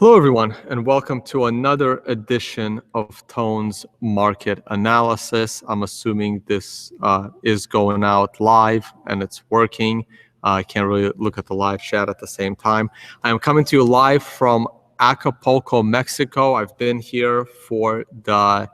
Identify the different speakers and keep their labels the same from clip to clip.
Speaker 1: Hello, everyone, and welcome to another edition of Tone's Market Analysis. I'm assuming this is going out live and it's working. I can't really look at the live chat at the same time. I'm coming to you live from Acapulco, Mexico. I've been here for the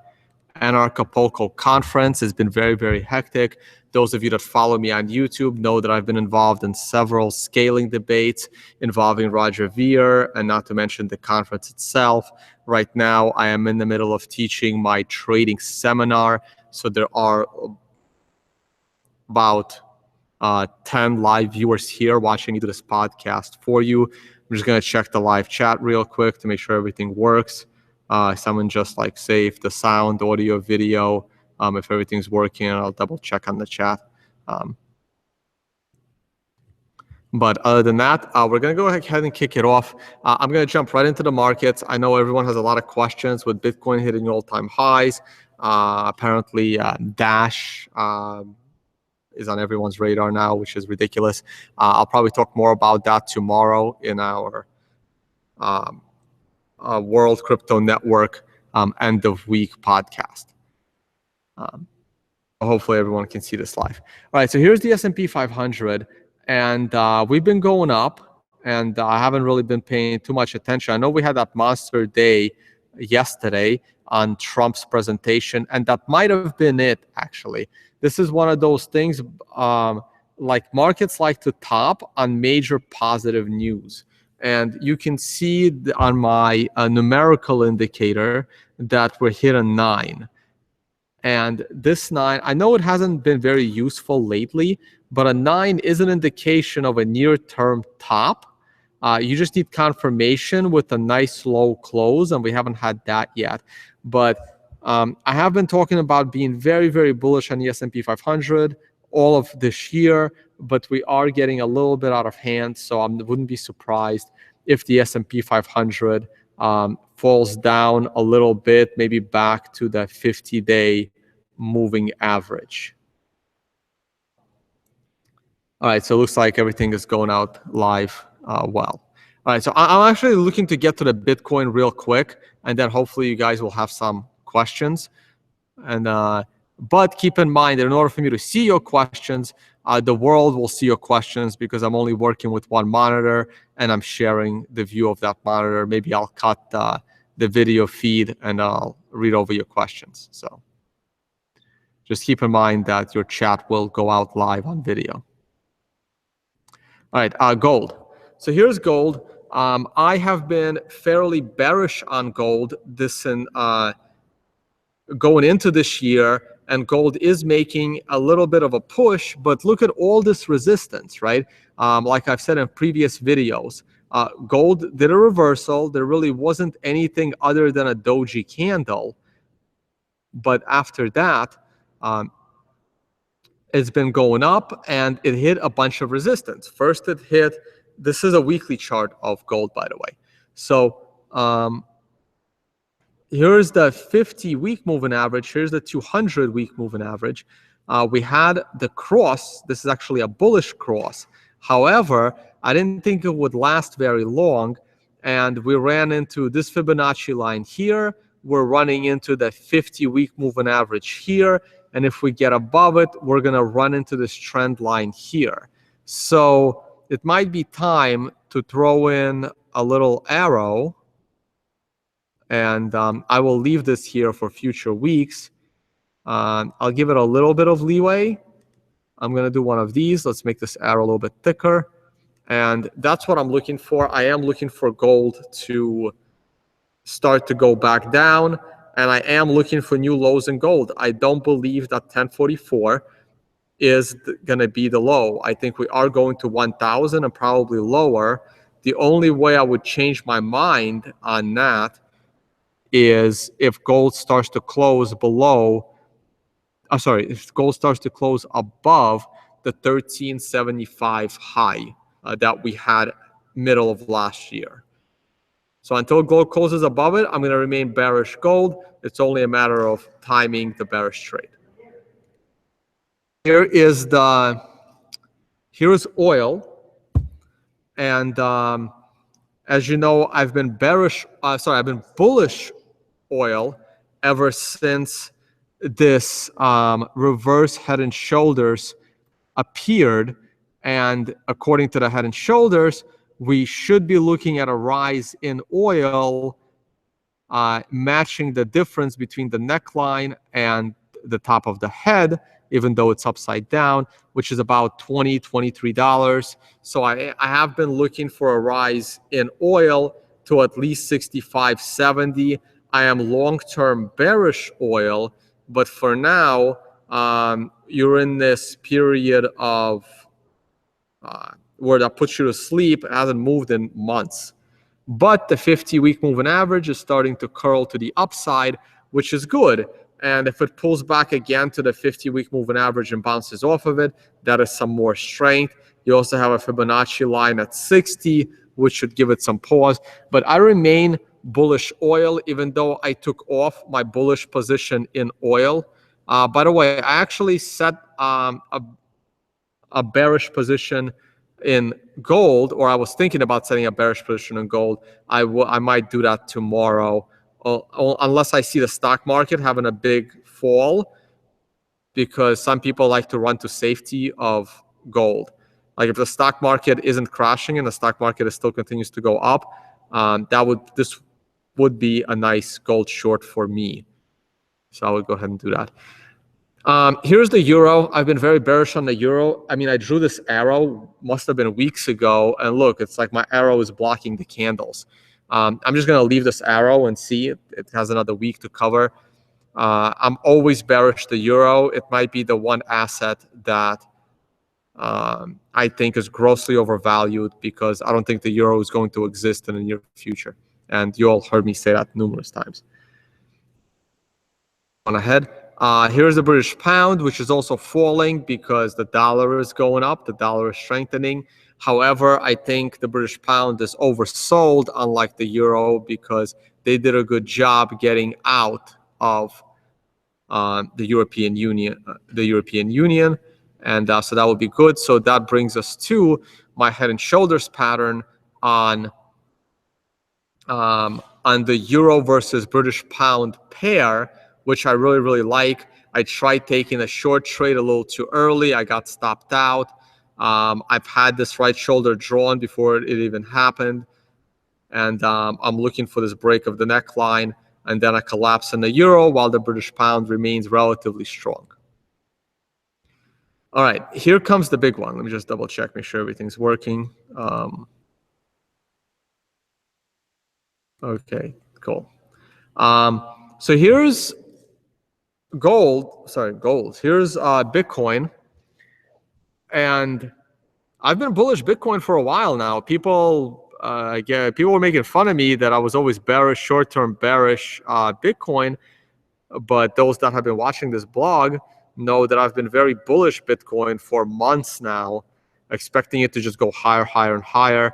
Speaker 1: Acapulco conference. It's been very, very hectic. Those of you that follow me on YouTube know that I've been involved in several scaling debates involving Roger Ver, and not to mention the conference itself. Right now, I am in the middle of teaching my trading seminar. So there are about 10 live viewers here watching me do this podcast for you. I'm just going to check the live chat real quick to make sure everything works. Someone just like say if the sound, audio, video, if everything's working, I'll double check on the chat. But other than that, we're going to go ahead and kick it off. I'm going to jump right into the markets. I know everyone has a lot of questions with Bitcoin hitting all-time highs. Apparently, Dash is on everyone's radar now, which is ridiculous. I'll probably talk more about that tomorrow in our World Crypto Network end of week podcast. Hopefully everyone can see this live. All right, so here's the S&P 500, and we've been going up, and I haven't really been paying too much attention. I know we had that monster day yesterday on Trump's presentation, and that might have been it, actually. This is one of those things, like markets like to top on major positive news. And you can see on my numerical indicator that we're hit a 9. And this 9, I know it hasn't been very useful lately, but a 9 is an indication of a near-term top. You just need confirmation with a nice low close, and we haven't had that yet. But I have been talking about being very, very bullish on the S&P 500 all of this year, but we are getting a little bit out of hand, so I wouldn't be surprised if the S&P 500 falls down a little bit, maybe back to the 50-day moving average. All right, so it looks like everything is going out live well. All right, so I'm actually looking to get to the Bitcoin real quick, and then hopefully you guys will have some questions. And but keep in mind that in order for me to see your questions, the world will see your questions because I'm only working with one monitor and I'm sharing the view of that monitor. Maybe I'll cut the video feed and I'll read over your questions. So just keep in mind that your chat will go out live on video. All right, gold. So here's gold. I have been fairly bearish on gold going into this year, and gold is making a little bit of a push, but look at all this resistance, right? Like I've said in previous videos, gold did a reversal. There really wasn't anything other than a doji candle. But after that, it's been going up, and it hit a bunch of resistance. First, it hit, this is a weekly chart of gold, by the way. So here's the 50-week moving average. Here's the 200-week moving average. We had the cross. This is actually a bullish cross. However, I didn't think it would last very long, and we ran into this Fibonacci line here. We're running into the 50-week moving average here, and if we get above it, we're going to run into this trend line here. So it might be time to throw in a little arrow, and I will leave this here for future weeks. I'll give it a little bit of leeway. I'm going to do one of these. Let's make this arrow a little bit thicker. And that's what I'm looking for. I am looking for gold to start to go back down. And I am looking for new lows in gold. I don't believe that 1044 is going to be the low. I think we are going to 1,000 and probably lower. The only way I would change my mind on that is if gold starts to close below, if gold starts to close above the 1375 high that we had middle of last year. So until gold closes above it, I'm going to remain bearish gold. It's only a matter of timing the bearish trade. Here's oil, and As you know, I've been bullish oil ever since this reverse head and shoulders appeared. And according to the head and shoulders, we should be looking at a rise in oil, matching the difference between the neckline and the top of the head, even though it's upside down, which is about $20, $23. So I have been looking for a rise in oil to at least 65, 70. I am long-term bearish oil, but for now, you're in this period of where that puts you to sleep. It hasn't moved in months. But the 50-week moving average is starting to curl to the upside, which is good. And if it pulls back again to the 50-week moving average and bounces off of it, that is some more strength. You also have a Fibonacci line at 60, which should give it some pause. But I remain bullish oil, even though I took off my bullish position in oil. By the way, I actually set a bearish position in gold, or I was thinking about setting a bearish position in gold. I might do that tomorrow, unless I see the stock market having a big fall, because some people like to run to safety of gold. Like if the stock market isn't crashing and the stock market still continues to go up, this would be a nice gold short for me. So I would go ahead and do that. Here's the euro. I've been very bearish on the euro. I mean, I drew this arrow, must have been weeks ago, and look, it's like my arrow is blocking the candles. I'm just going to leave this arrow and see. It has another week to cover. I'm always bearish the euro. It might be the one asset that I think is grossly overvalued, because I don't think the euro is going to exist in the near future. And you all heard me say that numerous times. On ahead. Here's the British pound, which is also falling because the dollar is going up, the dollar is strengthening. However, I think the British pound is oversold, unlike the euro, because they did a good job getting out of the European Union. And so that would be good. So that brings us to my head and shoulders pattern on the euro versus British pound pair, which I really, really like. I tried taking a short trade a little too early. I got stopped out. I've had this right shoulder drawn before it even happened. And I'm looking for this break of the neckline, and then a collapse in the euro while the British pound remains relatively strong. All right, here comes the big one. Let me just double check, make sure everything's working. Okay, cool. So here's gold. Here's Bitcoin. And I've been bullish Bitcoin for a while now. People were making fun of me that I was always bearish, short-term bearish Bitcoin. But those that have been watching this blog know that I've been very bullish Bitcoin for months now, expecting it to just go higher, higher, and higher.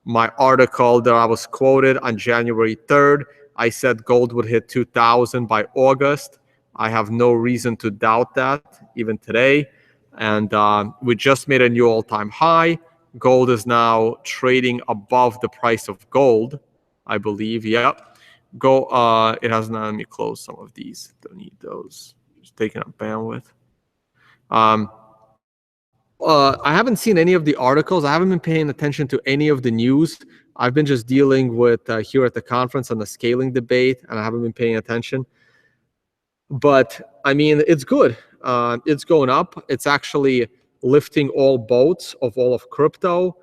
Speaker 1: My article that I was quoted on January 3rd, I said gold would hit 2,000 by August. I have no reason to doubt that, even today. And we just made a new all-time high. Gold is now trading above the price of gold, I believe. Yep. It has not. Let me close some of these. Don't need those. Just taking up bandwidth. I haven't seen any of the articles. I haven't been paying attention to any of the news. I've been just dealing with here at the conference on the scaling debate, and I haven't been paying attention. But I mean, it's good. It's going up. It's actually lifting all boats of all of crypto,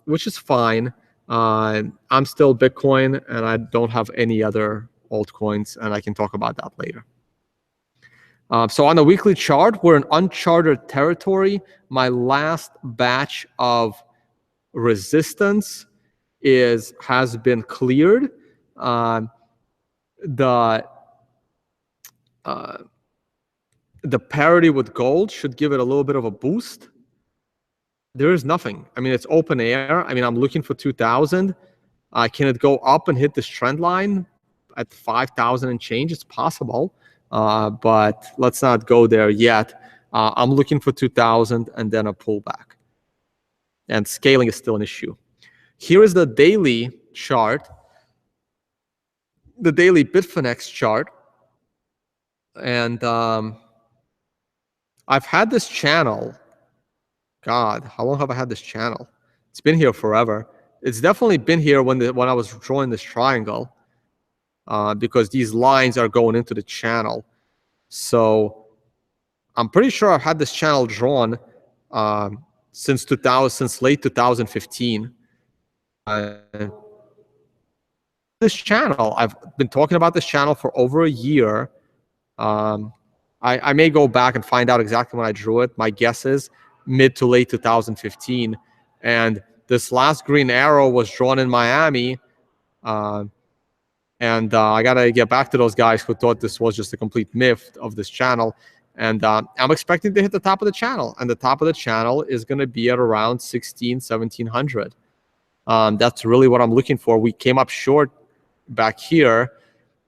Speaker 1: which is fine. I'm still Bitcoin, and I don't have any other altcoins, and I can talk about that later. So on the weekly chart, we're in uncharted territory. My last batch of resistance has been cleared. The parity with gold should give it a little bit of a boost. There is nothing. I mean, it's open air. I mean, I'm looking for 2,000. Can it go up and hit this trend line at 5,000 and change? It's possible, but let's not go there yet. I'm looking for 2,000 and then a pullback. And scaling is still an issue. Here is the daily chart, the daily Bitfinex chart. And I've had this channel. God, how long have I had this channel? It's been here forever. It's definitely been here when I was drawing this triangle, because these lines are going into the channel. So I'm pretty sure I've had this channel drawn since late 2015. This channel, I've been talking about this channel for over a year. I may go back and find out exactly when I drew it. My guess is mid to late 2015. And this last green arrow was drawn in Miami. And I got to get back to those guys who thought this was just a complete myth of this channel. And I'm expecting to hit the top of the channel. And the top of the channel is going to be at around 1700. That's really what I'm looking for. We came up short back here.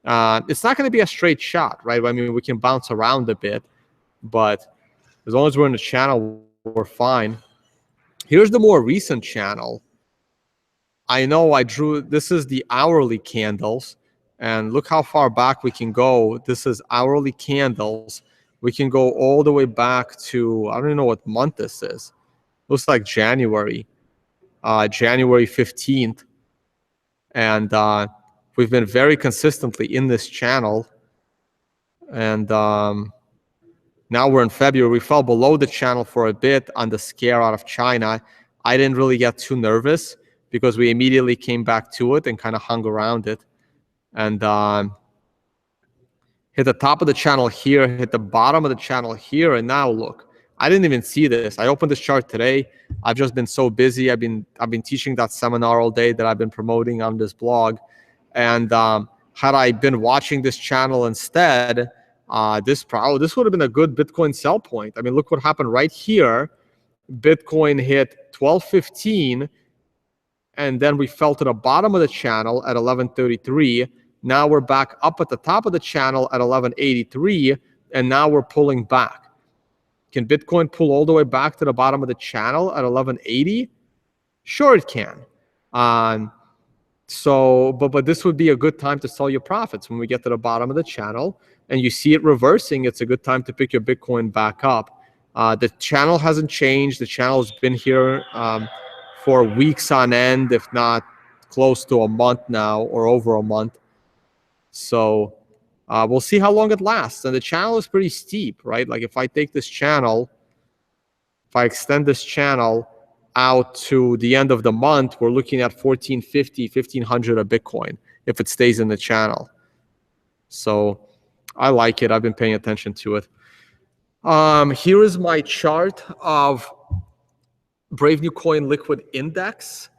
Speaker 1: It's not going to be a straight shot, right? I mean, we can bounce around a bit, but as long as we're in the channel, we're fine. Here's the more recent channel. I know I drew, this is the hourly candles, and look how far back we can go. This is hourly candles. We can go all the way back to, I don't even know what month this is. Looks like January, January 15th. And we've been very consistently in this channel. And now we're in February. We fell below the channel for a bit on the scare out of China. I didn't really get too nervous because we immediately came back to it and kind of hung around it. And hit the top of the channel here, hit the bottom of the channel here, and now look. I didn't even see this. I opened this chart today. I've just been so busy. I've been teaching that seminar all day that I've been promoting on this blog. And had I been watching this channel instead, this would have been a good Bitcoin sell point. I mean, look what happened right here. Bitcoin hit 1215, and then we fell to the bottom of the channel at 1133. Now we're back up at the top of the channel at 1183, and now we're pulling back. Can Bitcoin pull all the way back to the bottom of the channel at 1180? Sure, it can. But this would be a good time to sell your profits when we get to the bottom of the channel and you see it reversing. It's a good time to pick your Bitcoin back up. The channel hasn't changed. The channel's been here for weeks on end, if not close to a month now or over a month. So we'll see how long it lasts. And the channel is pretty steep, right? Like if I take this channel, if I extend this channel out to the end of the month, we're looking at 1450, 1500 a Bitcoin if it stays in the channel. So I like it. I've been paying attention to it. Here is my chart of Brave New Coin Liquid Index.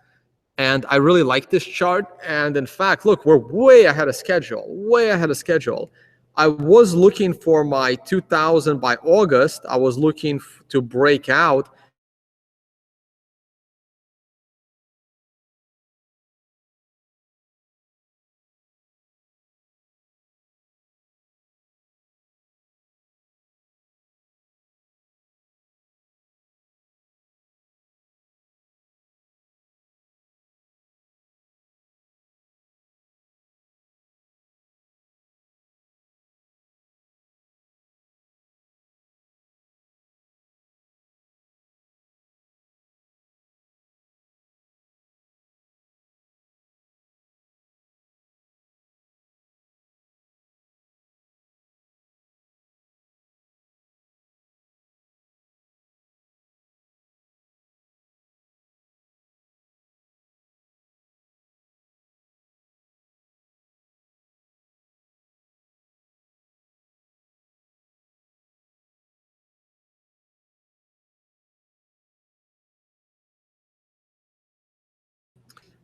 Speaker 1: And I really like this chart. And in fact, look, we're way ahead of schedule, way ahead of schedule. I was looking for my 2000 by August. I was looking to break out.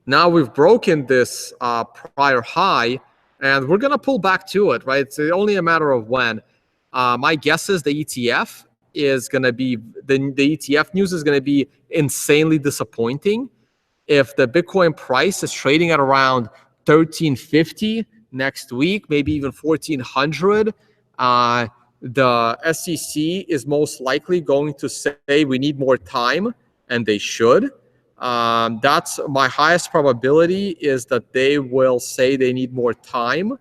Speaker 1: Now we've broken this prior high, and we're going to pull back to it, right? It's only a matter of when. My guess is the ETF is going to be, the ETF news is going to be insanely disappointing. If the Bitcoin price is trading at around 1350 next week, maybe even 1400, the SEC is most likely going to say we need more time, and they should. That's my highest probability, is that they will say they need more time.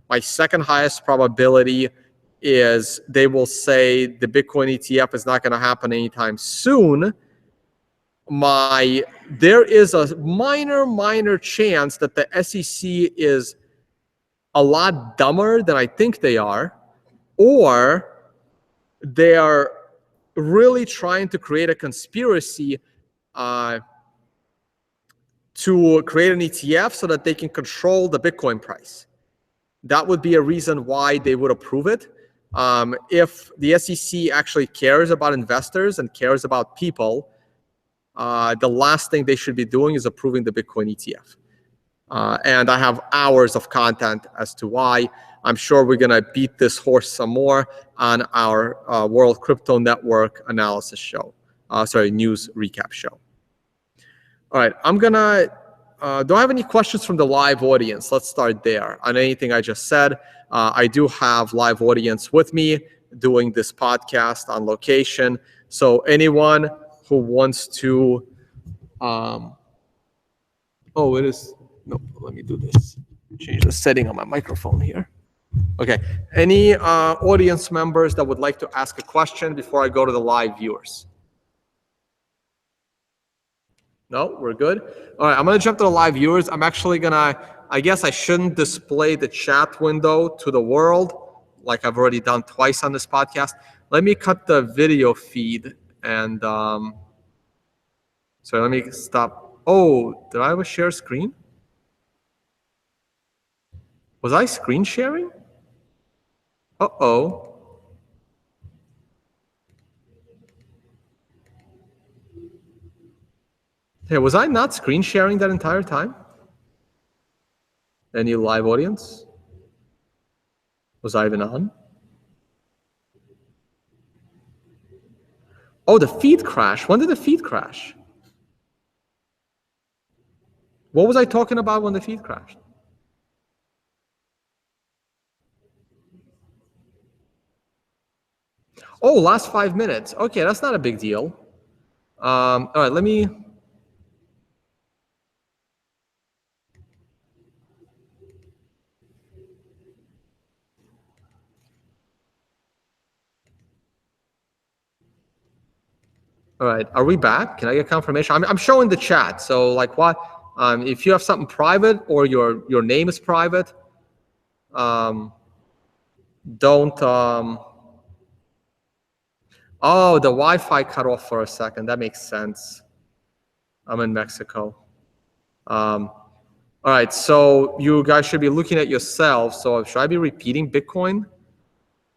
Speaker 1: My second highest probability is they will say the Bitcoin ETF is not going to happen anytime soon. There is a minor chance that the SEC is a lot dumber than I think they are, or they are really trying to create a conspiracy to create an ETF so that they can control the Bitcoin price. That would be a reason why they would approve it. If the SEC actually cares about investors and cares about people, the last thing they should be doing is approving the Bitcoin ETF. And I have hours of content as to why. I'm sure we're going to beat this horse some more on our World Crypto Network analysis show. News recap show. All right, I'm going to, do I have any questions from the live audience? Let's start there. On anything I just said, I do have live audience with me doing this podcast on location. So anyone who wants to, it is, no, let me do this. Change the setting on my microphone here. Okay, any audience members that would like to ask a question before I go to the live viewers? No, we're good. All right, I'm gonna jump to the live viewers. I'm actually gonna, I guess I shouldn't display the chat window to the world like I've already done twice on this podcast. Let me cut the video feed and, let me stop. Oh, did I have a share screen? Was I screen sharing? Uh-oh. Hey, was I not screen sharing that entire time? Any live audience? Was I even on? Oh, the feed crashed. When did the feed crash? What was I talking about when the feed crashed? Oh, last 5 minutes. Okay, that's not a big deal. All right, let me. All right, are we back? Can I get confirmation? I'm showing the chat. So like what? If you have something private or your name is private, don't. Oh, the Wi-Fi cut off for a second. That makes sense. I'm in Mexico. All right, so you guys should be looking at yourselves. So should I be repeating Bitcoin?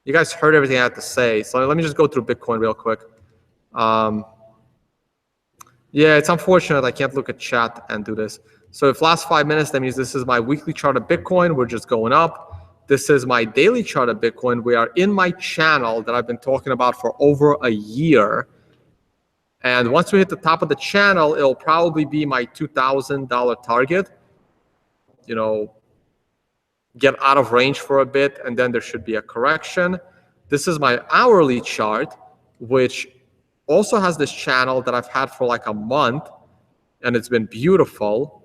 Speaker 1: You guys heard everything I had to say. So let me just go through Bitcoin real quick. Yeah, it's unfortunate I can't look at chat and do this. So if last 5 minutes, that means this is my weekly chart of Bitcoin. We're just going up. This is my daily chart of Bitcoin. We are in my channel that I've been talking about for over a year. And once we hit the top of the channel, it'll probably be my $2,000 target. You know, get out of range for a bit, and then there should be a correction. This is my hourly chart, which also has this channel that I've had for like a month, and it's been beautiful.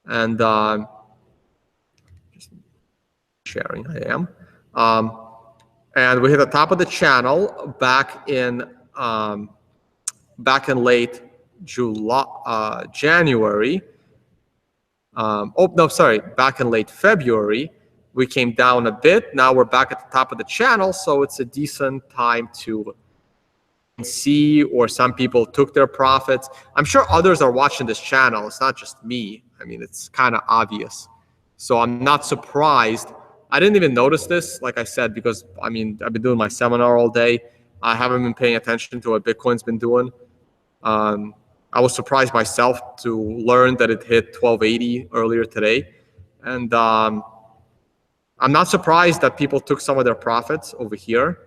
Speaker 1: And just sharing, I am. And we hit the top of the channel back in late January. Back in late February. We came down a bit. Now we're back at the top of the channel, so it's a decent time to see, or some people took their profits. I'm sure others are watching this channel. It's not just me. I mean, it's kind of obvious. So I'm not surprised. I didn't even notice this, like I said, because, I mean, I've been doing my seminar all day. I haven't been paying attention to what Bitcoin's been doing. I was surprised myself to learn that it hit 1280 earlier today. And I'm not surprised that people took some of their profits over here.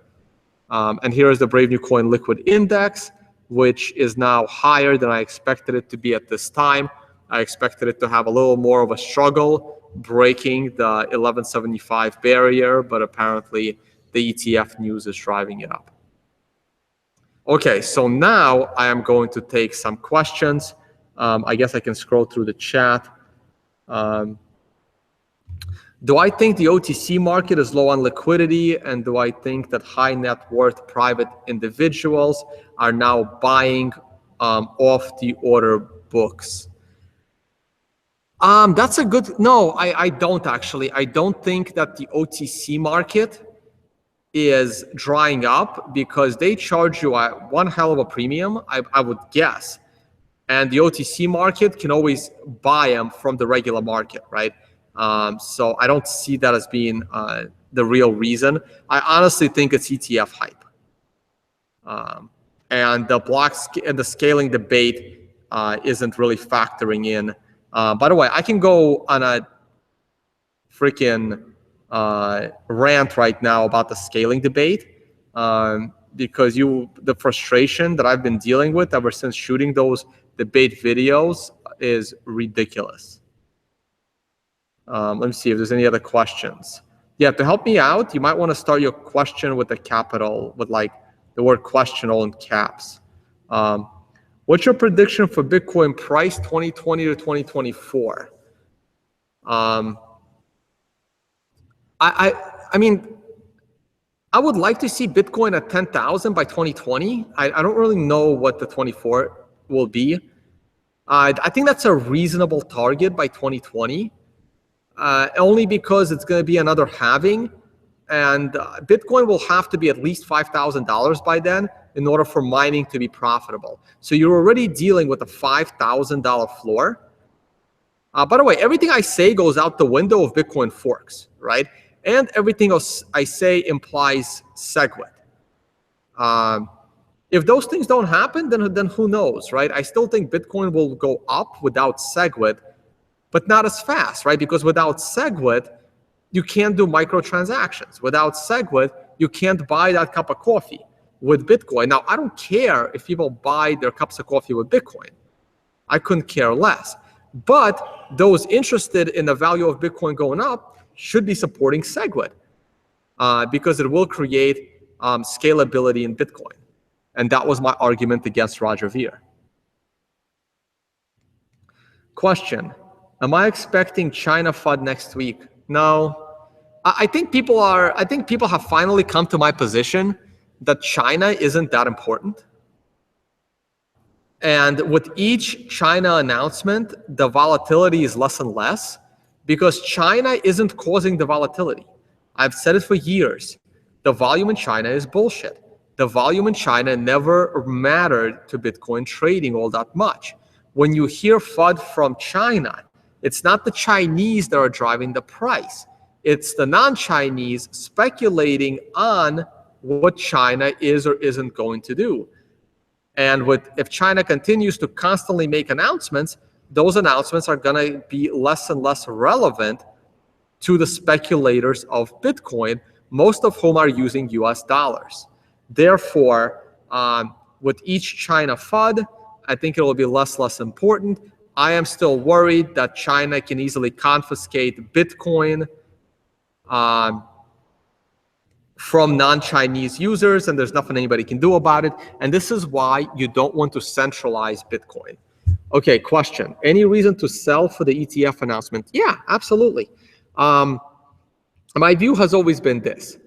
Speaker 1: And here is the Brave New Coin Liquid Index, which is now higher than I expected it to be at this time. I expected it to have a little more of a struggle breaking the 1175 barrier, but apparently the ETF news is driving it up. Okay, so now I am going to take some questions. I guess I can scroll through the chat. Do I think the OTC market is low on liquidity? And do I think that high net worth private individuals are now buying off the order books? That's a good, no, I don't actually. I don't think that the OTC market is drying up because they charge you one hell of a premium, I would guess. And the OTC market can always buy them from the regular market, right? So I don't see that as being the real reason. I honestly think it's ETF hype. And the scaling debate isn't really factoring in. By the way, I can go on a freaking rant right now about the scaling debate because the frustration that I've been dealing with ever since shooting those debate videos is ridiculous. Let me see if there's any other questions. Yeah, to help me out, you might want to start your question with a capital, with like the word question all in caps. What's your prediction for Bitcoin price 2020 to 2024? I mean, I would like to see Bitcoin at 10,000 by 2020. I don't really know what the 24 will be. I think that's a reasonable target by 2020, only because it's going to be another halving, and Bitcoin will have to be at least $5,000 by then in order for mining to be profitable. So you're already dealing with a $5,000 floor. By the way, everything I say goes out the window of Bitcoin Forex, right? And everything else I say implies SegWit. If those things don't happen, then who knows, right? I still think Bitcoin will go up without SegWit, but not as fast, right? Because without SegWit, you can't do microtransactions. Without SegWit, you can't buy that cup of coffee with Bitcoin. Now, I don't care if people buy their cups of coffee with Bitcoin. I couldn't care less. But those interested in the value of Bitcoin going up should be supporting SegWit because it will create scalability in Bitcoin. And that was my argument against Roger Ver. Question: am I expecting China FUD next week? No. I think people have finally come to my position that China isn't that important. And with each China announcement, the volatility is less and less because China isn't causing the volatility. I've said it for years. The volume in China is bullshit. The volume in China never mattered to Bitcoin trading all that much. When you hear FUD from China, it's not the Chinese that are driving the price. It's the non-Chinese speculating on what China is or isn't going to do. And if China continues to constantly make announcements, those announcements are going to be less and less relevant to the speculators of Bitcoin, most of whom are using US dollars. Therefore, with each China FUD, I think it will be less important. I am still worried that China can easily confiscate Bitcoin from non-Chinese users, and there's nothing anybody can do about it. And this is why you don't want to centralize Bitcoin. Okay, question. Any reason to sell for the ETF announcement? Yeah, absolutely. My view has always been this.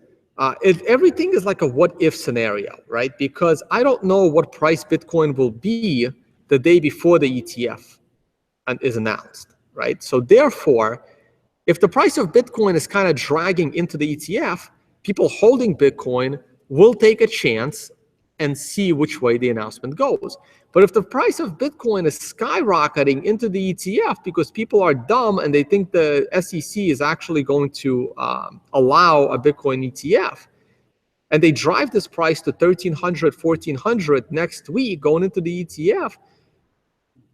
Speaker 1: Everything is like a what-if scenario, right? Because I don't know what price Bitcoin will be the day before the ETF is announced, right? So therefore, if the price of Bitcoin is kind of dragging into the ETF, people holding Bitcoin will take a chance and see which way the announcement goes. But if the price of Bitcoin is skyrocketing into the ETF because people are dumb and they think the SEC is actually going to allow a Bitcoin ETF, and they drive this price to 1,300, 1,400 next week going into the ETF,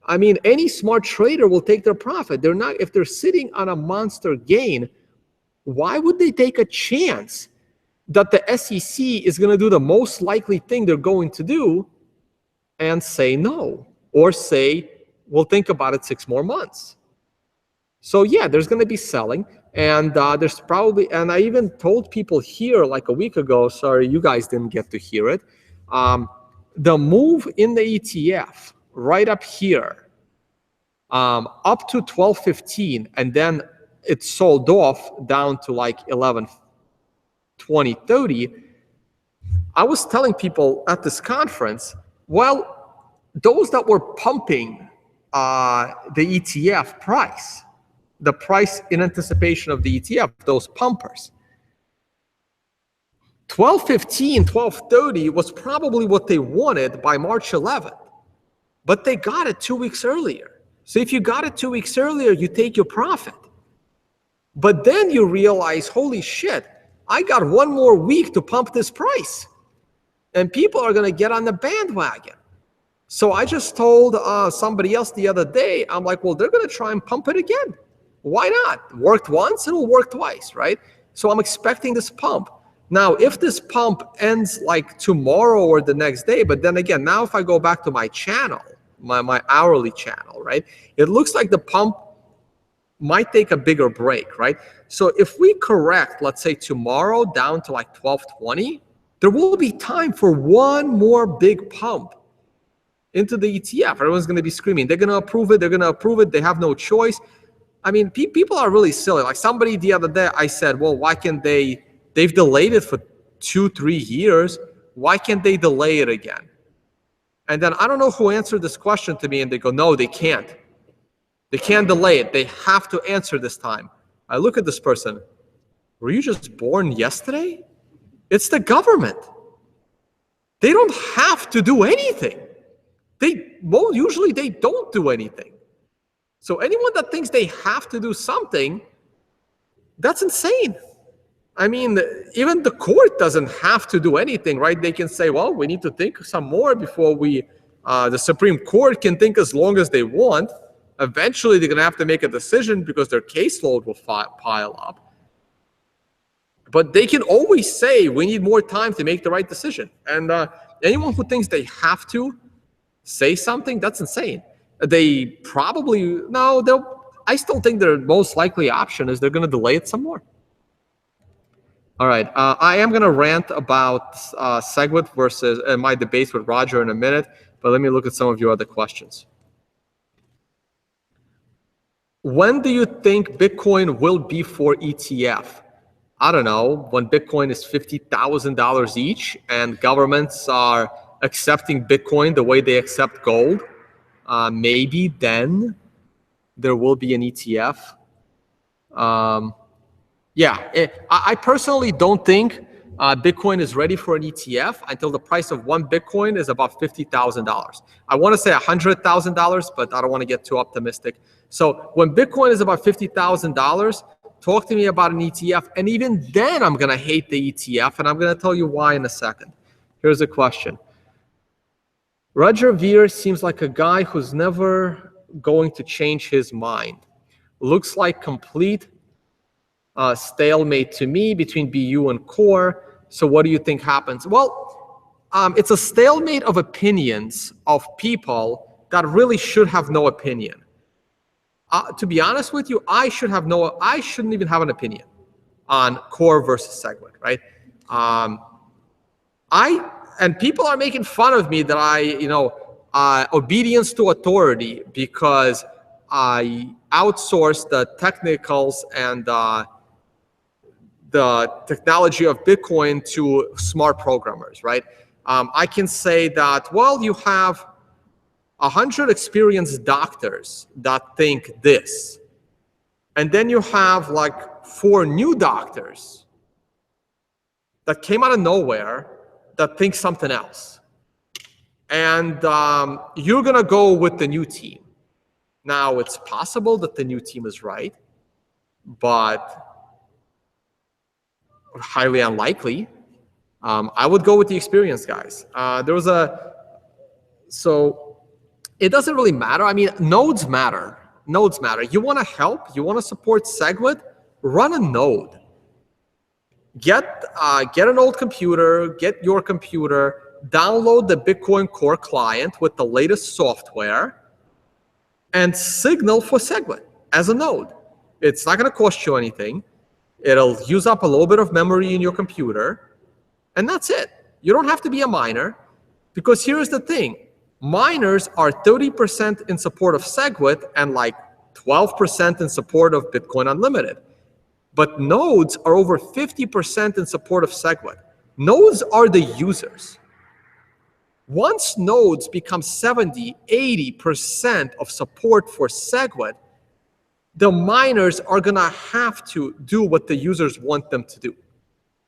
Speaker 1: I mean, any smart trader will take their profit. They're not, if they're sitting on a monster gain, why would they take a chance that the SEC is going to do the most likely thing they're going to do and say no, or say, we'll think about it 6 more months? So yeah, there's going to be selling, and there's probably, and I even told people here like a week ago, sorry, you guys didn't get to hear it, the move in the ETF right up here up to 12.15, and then it sold off down to like 11.20, 30. I was telling people at this conference, well, those that were pumping the ETF price, the price in anticipation of the ETF, those pumpers, 12.15, 12.30 was probably what they wanted by March 11th, but they got it 2 weeks earlier. So if you got it 2 weeks earlier, you take your profit. But then you realize, holy shit, I got 1 more week to pump this price. And people are going to get on the bandwagon. So I just told somebody else the other day, I'm like, well, they're going to try and pump it again. Why not? Worked once, it'll work twice, right? So I'm expecting this pump. Now, if this pump ends like tomorrow or the next day, but then again, now if I go back to my channel, my hourly channel, right, it looks like the pump might take a bigger break, right? So if we correct, let's say tomorrow down to like 12.20, there will be time for 1 more big pump into the ETF. Everyone's going to be screaming, they're going to approve it, they're going to approve it, they have no choice. I mean, people are really silly. Like somebody the other day, I said, well, why can't they've delayed it for 2-3 years. Why can't they delay it again? And then I don't know who answered this question to me, and they go, no, they can't. They can't delay it. They have to answer this time. I look at this person. Were you just born yesterday? It's the government. They don't have to do anything. Usually they don't do anything. So anyone that thinks they have to do something, that's insane. I mean, even the court doesn't have to do anything, right? They can say, well, we need to think some more before the Supreme Court can think as long as they want. Eventually, they're going to have to make a decision because their caseload will pile up. But they can always say, we need more time to make the right decision. And anyone who thinks they have to say something, that's insane. They probably, I still think their most likely option is they're going to delay it some more. All right, I am going to rant about SegWit versus my debates with Roger in a minute, but let me look at some of your other questions. When do you think Bitcoin will be for ETF? I don't know, when Bitcoin is $50,000 each and governments are accepting Bitcoin the way they accept gold, maybe then there will be an ETF. I personally don't think Bitcoin is ready for an ETF until the price of 1 Bitcoin is about $50,000. I want to say $100,000, but I don't want to get too optimistic. So when Bitcoin is about $50,000, talk to me about an ETF. And even then, I'm going to hate the ETF, and I'm going to tell you why in a second. Here's a question. Roger Ver seems like a guy who's never going to change his mind. Looks like complete stalemate to me between BU and core. So what do you think happens? Well, it's a stalemate of opinions of people that really should have no opinion. To be honest with you, I shouldn't even have an opinion on core versus SegWit, right? And people are making fun of me that obedience to authority because I outsource the technicals and the technology of Bitcoin to smart programmers, right? I can say that, well, you have 100 experienced doctors that think this. And then you have like 4 new doctors that came out of nowhere that think something else. And you're going to go with the new team. Now, it's possible that the new team is right, but highly unlikely. I would go with the experienced guys. So it doesn't really matter. I mean, nodes matter. Nodes matter. You want to help? You want to support SegWit? Run a node. Get an old computer, get your computer, download the Bitcoin Core client with the latest software, and signal for SegWit as a node. It's not going to cost you anything. It'll use up a little bit of memory in your computer, and that's it. You don't have to be a miner, because here's the thing. Miners are 30% in support of SegWit and like 12% in support of Bitcoin Unlimited. But nodes are over 50% in support of SegWit. Nodes are the users. Once nodes become 70, 80% of support for SegWit, the miners are going to have to do what the users want them to do.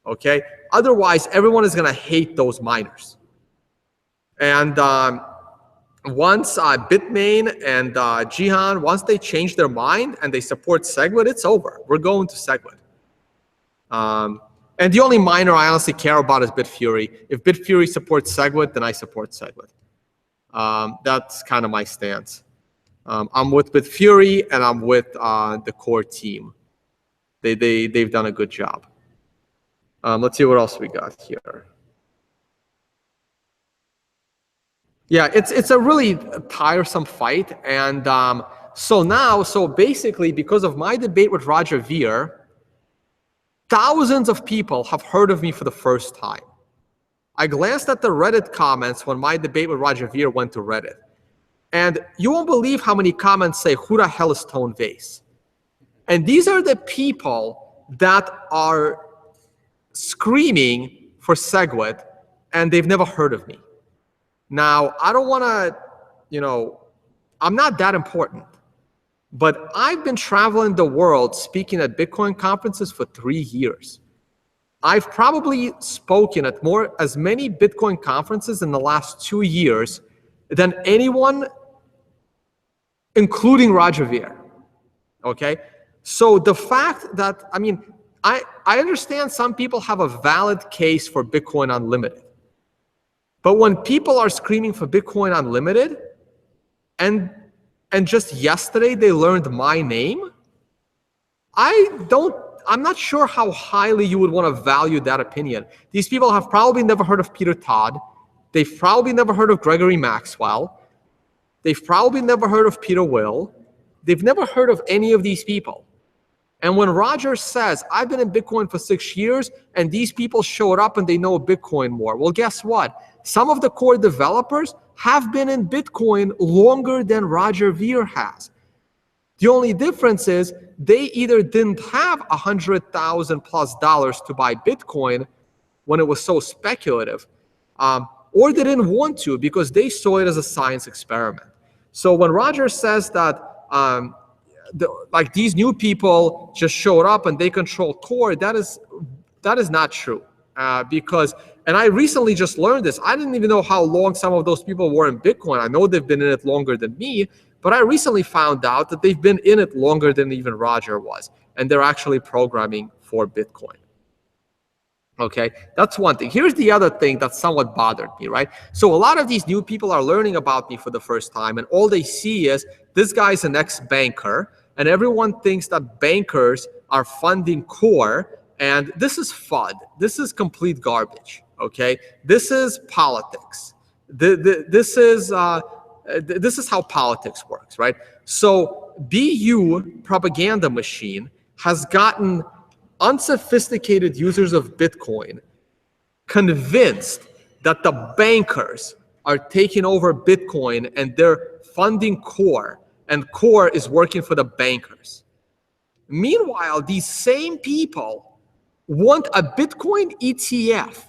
Speaker 1: Okay? Otherwise, everyone is going to hate those miners. And once Bitmain and Jihan, once they change their mind and they support SegWit, it's over. We're going to SegWit. And the only miner I honestly care about is Bitfury. If Bitfury supports SegWit, then I support SegWit. That's kind of my stance. I'm with Bitfury and I'm with the core team. They've done a good job. Let's see what else we got here. Yeah, it's a really tiresome fight. And so basically, because of my debate with Roger Ver, thousands of people have heard of me for the first time. I glanced at the Reddit comments when my debate with Roger Ver went to Reddit. And you won't believe how many comments say, who the hell is Tone Vays? And these are the people that are screaming for SegWit, and they've never heard of me. Now, I don't want to, I'm not that important. But I've been traveling the world speaking at Bitcoin conferences for 3 years. I've probably spoken at as many Bitcoin conferences in the last 2 years than anyone, including Roger Ver. Okay? So the fact that, I understand some people have a valid case for Bitcoin Unlimited. But when people are screaming for Bitcoin Unlimited, and just yesterday they learned my name, I'm not sure how highly you would want to value that opinion. These people have probably never heard of Peter Todd. They've probably never heard of Gregory Maxwell. They've probably never heard of Peter Will. They've never heard of any of these people. And when Roger says, I've been in Bitcoin for 6 years, and these people showed up and they know Bitcoin more. Well, guess what? Some of the core developers have been in Bitcoin longer than Roger Ver has. The only difference is they either didn't have $100,000+ to buy Bitcoin when it was so speculative, or they didn't want to because they saw it as a science experiment. So when Roger says that these new people just showed up and they control core, that is not true. And I recently just learned this. I didn't even know how long some of those people were in Bitcoin. I know they've been in it longer than me, but I recently found out that they've been in it longer than even Roger was. And they're actually programming for Bitcoin. Okay, that's one thing. Here's the other thing that somewhat bothered me, right? So a lot of these new people are learning about me for the first time, and all they see is this guy's an ex-banker, and everyone thinks that bankers are funding core, and this is FUD. This is complete garbage, okay? This is politics. This is how politics works, right? So BU propaganda machine has gotten unsophisticated users of Bitcoin convinced that the bankers are taking over Bitcoin and they're funding core, and core is working for the bankers. Meanwhile, these same people want a Bitcoin ETF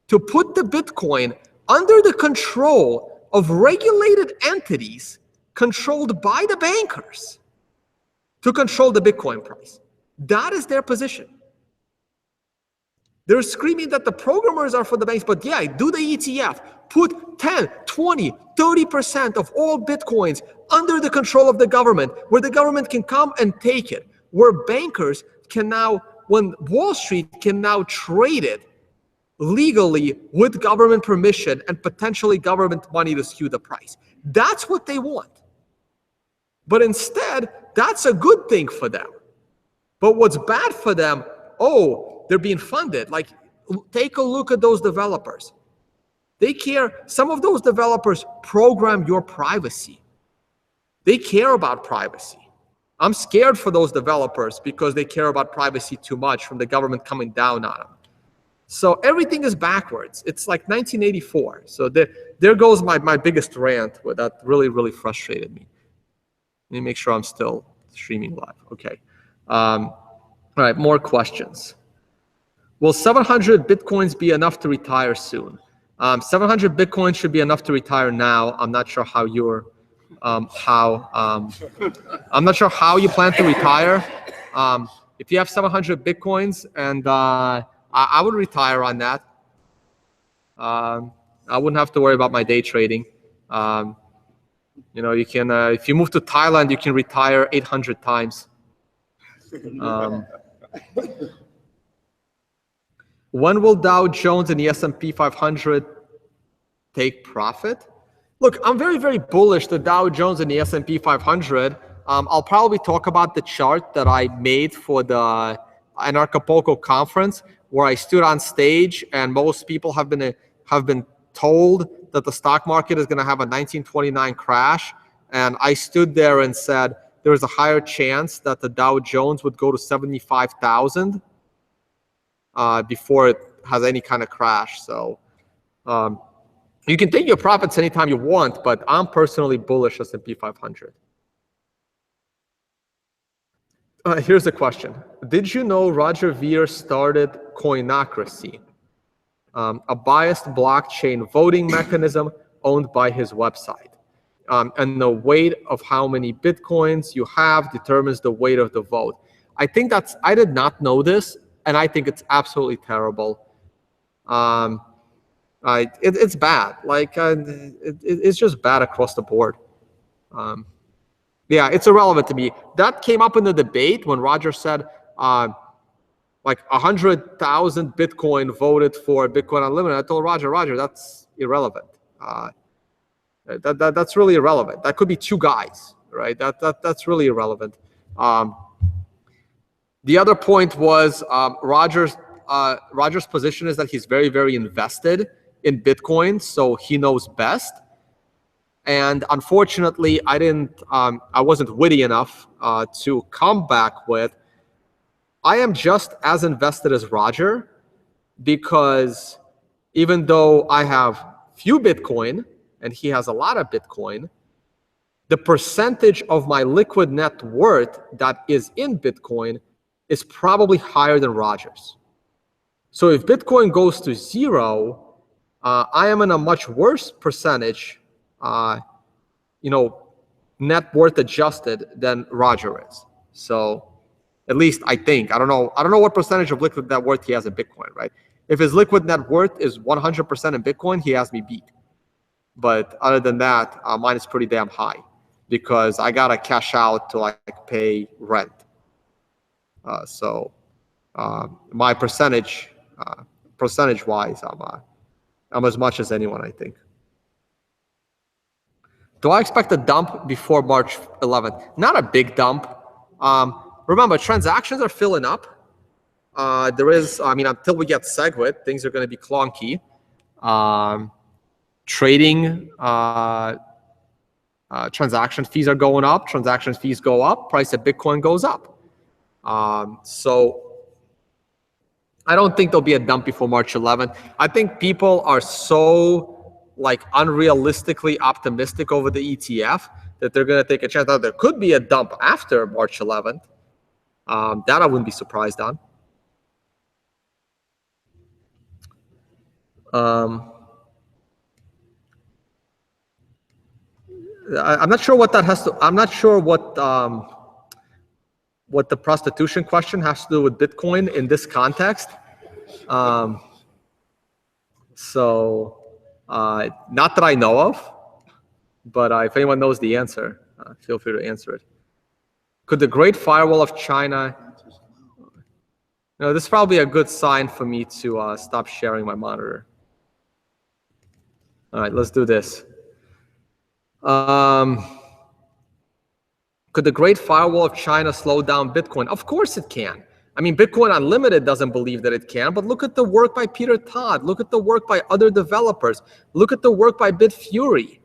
Speaker 1: to put the Bitcoin under the control of regulated entities controlled by the bankers to control the Bitcoin price. That is their position. They're screaming that the programmers are for the banks, but yeah, do the ETF. Put 10, 20, 30% of all Bitcoins under the control of the government, where the government can come and take it, where bankers can now, when Wall Street can now trade it legally with government permission and potentially government money to skew the price. That's what they want. But instead, that's a good thing for them. But what's bad for them, they're being funded. Like, take a look at those developers. They care. Some of those developers program your privacy. They care about privacy. I'm scared for those developers because they care about privacy too much from the government coming down on them. So everything is backwards. It's like 1984. So there goes my biggest rant, where that really frustrated me. Let me make sure I'm still streaming live. Okay. All right, more questions. Will 700 Bitcoins be enough to retire soon? 700 Bitcoins should be enough to retire now. I'm not sure how you're, I'm not sure how you plan to retire. If you have 700 Bitcoins, and I would retire on that. I wouldn't have to worry about my day trading. You can, if you move to Thailand, you can retire 800 times. When will Dow Jones and the S&P 500 take profit? Look, I'm very bullish the Dow Jones and the S&P 500. I'll probably talk about the chart that I made for the Acapulco conference, where I stood on stage and most people have been told that the stock market is going to have a 1929 crash, and I stood there and said there is a higher chance that the Dow Jones would go to 75,000 before it has any kind of crash. So you can take your profits anytime you want, but I'm personally bullish S&P 500. Here's a question. Did you know Roger Ver started Coinocracy, a biased blockchain voting mechanism owned by his website? And the weight of how many Bitcoins you have determines the weight of the vote. I did not know this, and I think it's absolutely terrible. It's bad. Like it's just bad across the board. Yeah, it's irrelevant to me. That came up in the debate when Roger said like 100,000 Bitcoin voted for Bitcoin Unlimited. I told Roger, that's irrelevant. That's really irrelevant. That could be two guys, right? That's really irrelevant. The other point was Roger's position is that he's very invested in Bitcoin, so he knows best. And unfortunately, I wasn't witty enough to come back with, I am just as invested as Roger, because even though I have few Bitcoin and he has a lot of Bitcoin, the percentage of my liquid net worth that is in Bitcoin is probably higher than Roger's. So if Bitcoin goes to zero, I am in a much worse percentage, net worth adjusted than Roger is. So at least I think. I don't know what percentage of liquid net worth he has in Bitcoin, right? If his liquid net worth is 100% in Bitcoin, he has me beat. But other than that, mine is pretty damn high, because I gotta cash out to like pay rent. So my percentage wise, I'm as much as anyone, I think. Do I expect a dump before March 11th? Not a big dump. Remember, transactions are filling up. Until we get SegWit, things are going to be clunky. Trading transaction fees are going up. Transaction fees go up. Price of Bitcoin goes up. So I don't think there'll be a dump before March 11th. I think people are so unrealistically optimistic over the ETF that they're going to take a chance. Now, there could be a dump after March 11th. That I wouldn't be surprised on. I'm not sure what that has to. I'm not sure what the prostitution question has to do with Bitcoin in this context. Not that I know of, but if anyone knows the answer, feel free to answer it. Could the Great Firewall of China? This is probably a good sign for me to stop sharing my monitor. All right, let's do this. Could the Great Firewall of China slow down Bitcoin? Of course it can. Bitcoin Unlimited doesn't believe that it can, but look at the work by Peter Todd. Look at the work by other developers. Look at the work by Bitfury.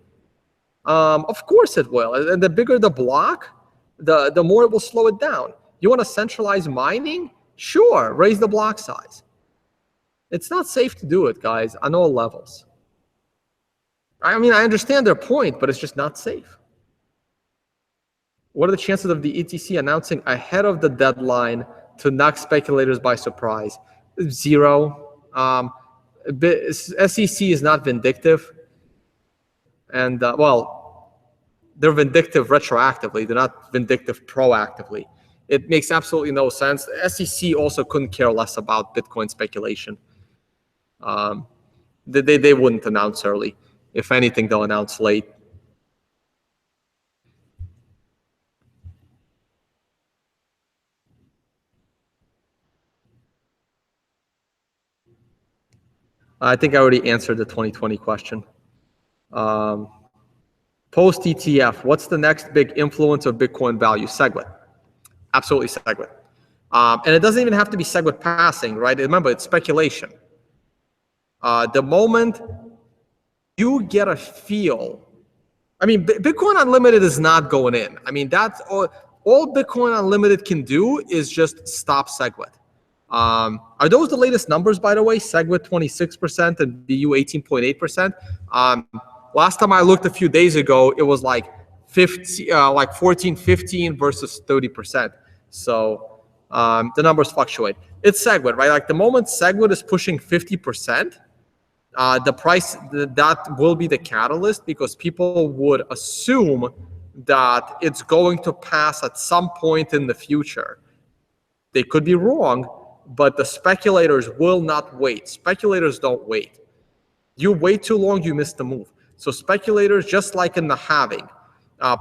Speaker 1: Of course it will. And the bigger the block, the more it will slow it down. You want to centralize mining? Sure, raise the block size. It's not safe to do it, guys, on all levels. I mean, I understand their point, but it's just not safe. What are the chances of the ETC announcing ahead of the deadline to knock speculators by surprise? 0. SEC is not vindictive. And, well, they're vindictive retroactively. They're not vindictive proactively. It makes absolutely no sense. The SEC also couldn't care less about Bitcoin speculation. They wouldn't announce early. If anything, they'll announce late. I think I already answered the 2020 question. Post ETF, what's the next big influence of Bitcoin value? SegWit. Absolutely SegWit. And it doesn't even have to be SegWit passing, right? Remember, it's speculation. The moment you get a feel, I mean, Bitcoin Unlimited is not going in. I mean, that's all Bitcoin Unlimited can do is just stop SegWit. Are those the latest numbers, by the way? SegWit 26% and BU 18.8%. Last time I looked a few days ago, it was like 14, 15 versus 30%. So the numbers fluctuate. It's SegWit, right? Like the moment SegWit is pushing 50%, the price that will be the catalyst, because people would assume that it's going to pass at some point in the future. They could be wrong, but the speculators will not wait. Speculators don't wait. You wait too long, you miss the move. So speculators, just like in the halving,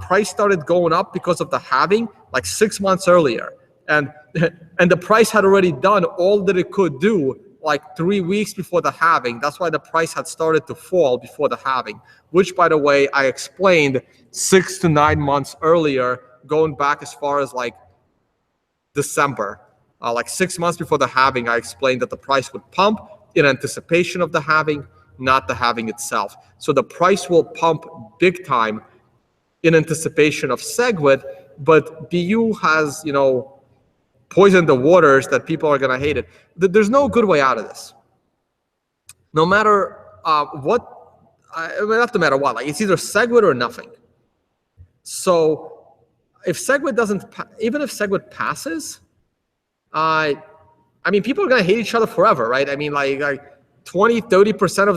Speaker 1: price started going up because of the halving like 6 months earlier. And the price had already done all that it could do like 3 weeks before the halving. That's why the price had started to fall before the halving, which, by the way, I explained 6 to 9 months earlier, going back as far as like December. Like 6 months before the halving, I explained that the price would pump in anticipation of the halving, not the halving itself. So the price will pump big time in anticipation of SegWit, but BU has, poisoned the waters that people are going to hate it. There's no good way out of this. No matter what, not no matter what, like it's either SegWit or nothing. So if SegWit doesn't, even if SegWit passes, I mean, people are going to hate each other forever, right? I mean, like 20, 30%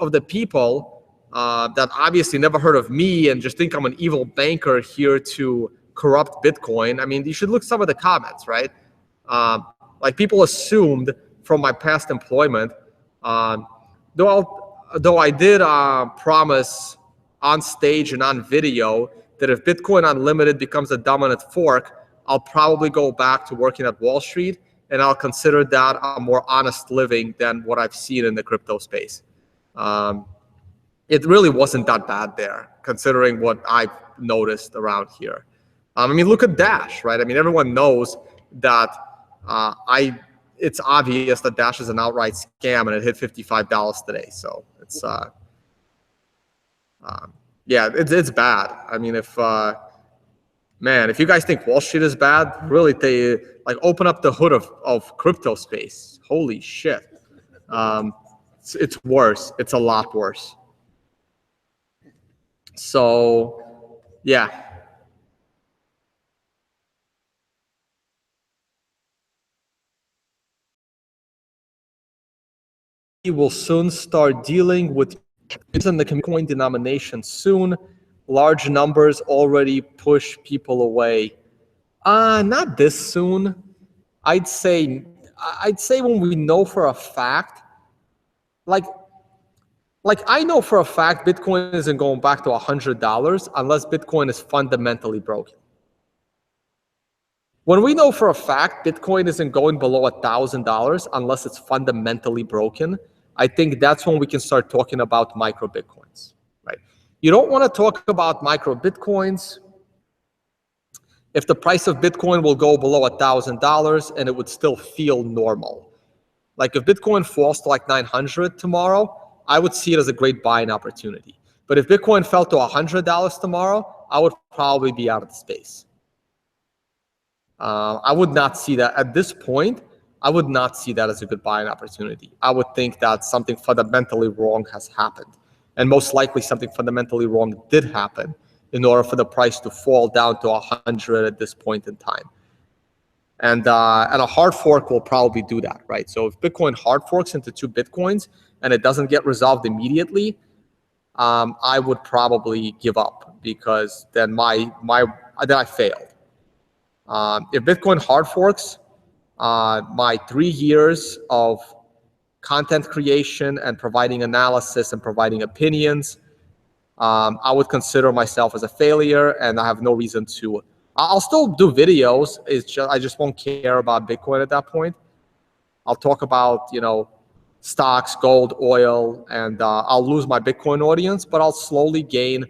Speaker 1: of the people that obviously never heard of me and just think I'm an evil banker here to corrupt Bitcoin. I mean, you should look some of the comments, right? Like people assumed from my past employment, though I did promise on stage and on video that if Bitcoin Unlimited becomes a dominant fork, I'll probably go back to working at Wall Street, and I'll consider that a more honest living than what I've seen in the crypto space. It really wasn't that bad there, considering what I've noticed around here. I mean, look at Dash, right? I mean, everyone knows that it's obvious that Dash is an outright scam, and it hit $55 today. So it's, yeah, it's bad. I mean, man, if you guys think Wall Street is bad, really, open up the hood of crypto space. Holy shit. It's worse. It's a lot worse. So, yeah. We will soon start dealing with in the Bitcoin denomination soon. Large numbers already push people away. Not this soon. I'd say when we know for a fact, like I know for a fact Bitcoin isn't going back to $100 unless Bitcoin is fundamentally broken. When we know for a fact Bitcoin isn't going below $1,000 unless it's fundamentally broken, I think that's when we can start talking about micro Bitcoins, right? You don't want to talk about micro Bitcoins if the price of Bitcoin will go below $1,000 and it would still feel normal. Like if Bitcoin falls to like 900 tomorrow, I would see it as a great buying opportunity. But if Bitcoin fell to $100 tomorrow, I would probably be out of the space. I would not see that at this point. I would not see that as a good buying opportunity. I would think that something fundamentally wrong has happened. And most likely something fundamentally wrong did happen in order for the price to fall down to 100 at this point in time. And a hard fork will probably do that, right? So if Bitcoin hard forks into 2 Bitcoins and it doesn't get resolved immediately, I would probably give up, because then then I failed. If Bitcoin hard forks, my 3 years of content creation and providing analysis and providing opinions, I would consider myself as a failure, and I have no reason to. I'll still do videos. I just won't care about Bitcoin at that point. I'll talk about, stocks, gold, oil, and I'll lose my Bitcoin audience, but I'll slowly gain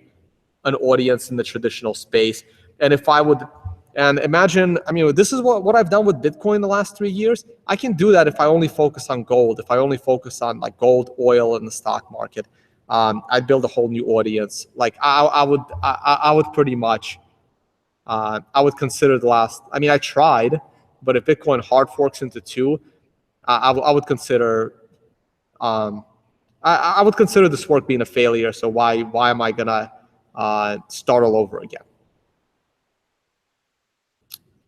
Speaker 1: an audience in the traditional space. And if I would, and imagine, this is what I've done with Bitcoin the last 3 years. I can do that if I only focus on gold, if I only focus on like gold, oil, and the stock market. I'd build a whole new audience. Like I would pretty much, I would consider I tried, but if Bitcoin hard forks into 2, I would consider, I would consider this work being a failure. So why am I gonna start all over again?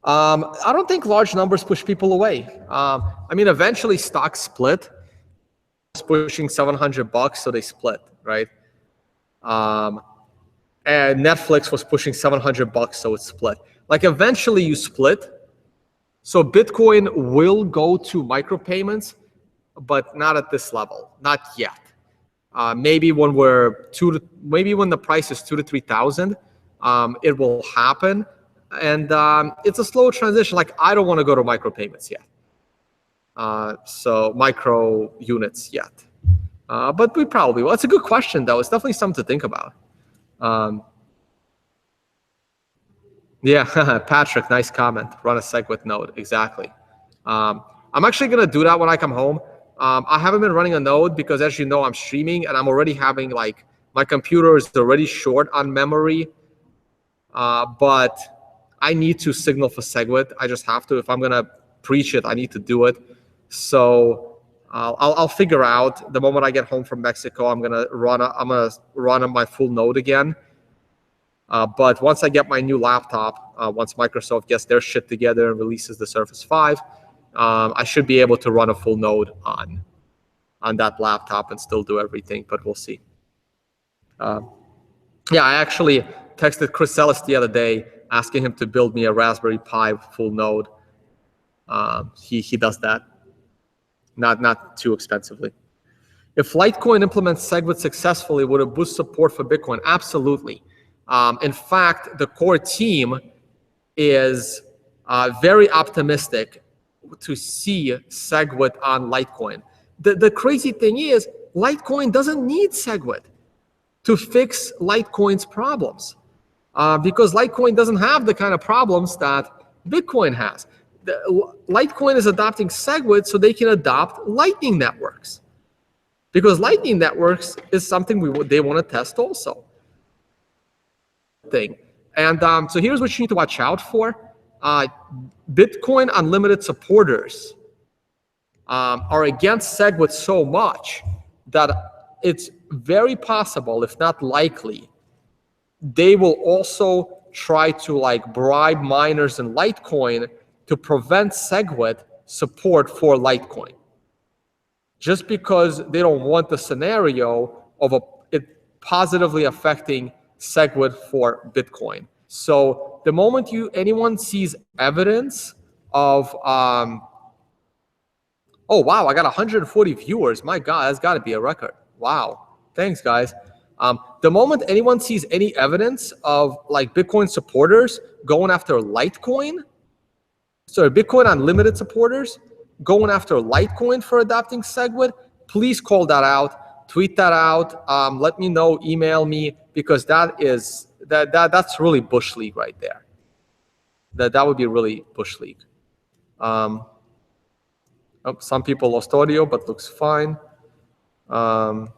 Speaker 1: I don't think large numbers push people away. Eventually stocks split. It's pushing $700, so they split, right? And Netflix was pushing $700, so it split. Like eventually you split. So Bitcoin will go to micropayments, but not at this level, not yet. Maybe when when the price is 2,000 to 3,000, it will happen. And it's a slow transition. Like I don't want to go to micropayments yet. So micro units yet. But we probably will. It's a good question, though. It's definitely something to think about. Yeah, Patrick, nice comment. Run a SegWit node. Exactly. I'm actually going to do that when I come home. I haven't been running a node because, as you know, I'm streaming and I'm already having, like, my computer is already short on memory. But I need to signal for SegWit. I just have to. If I'm going to preach it, I need to do it. So I'll figure out the moment I get home from Mexico. I'm gonna run on my full node again. But once I get my new laptop, once Microsoft gets their shit together and releases the Surface 5, I should be able to run a full node on that laptop and still do everything. But we'll see. Yeah, I actually texted Chris Ellis the other day asking him to build me a Raspberry Pi full node. He does that. Not too expensively. If Litecoin implements SegWit successfully, would it boost support for Bitcoin? Absolutely. In fact, the core team is very optimistic to see SegWit on Litecoin. The crazy thing is, Litecoin doesn't need SegWit to fix Litecoin's problems, because Litecoin doesn't have the kind of problems that Bitcoin has. Litecoin is adopting SegWit so they can adopt Lightning networks, because Lightning networks is something they want to test also. And so here's what you need to watch out for. Bitcoin Unlimited supporters are against SegWit so much that it's very possible, if not likely, they will also try to bribe miners in Litecoin to prevent SegWit support for Litecoin, just because they don't want the scenario of it positively affecting SegWit for Bitcoin. So the moment anyone sees evidence of, oh wow, I got 140 viewers. My God, that's got to be a record. Wow, thanks guys. The moment anyone sees any evidence of Bitcoin supporters going after Litecoin, Bitcoin Unlimited supporters going after Litecoin for adopting SegWit, please call that out, tweet that out, let me know, email me, because that's really Bush League right there. That would be really Bush League. Some people lost audio, but looks fine. Can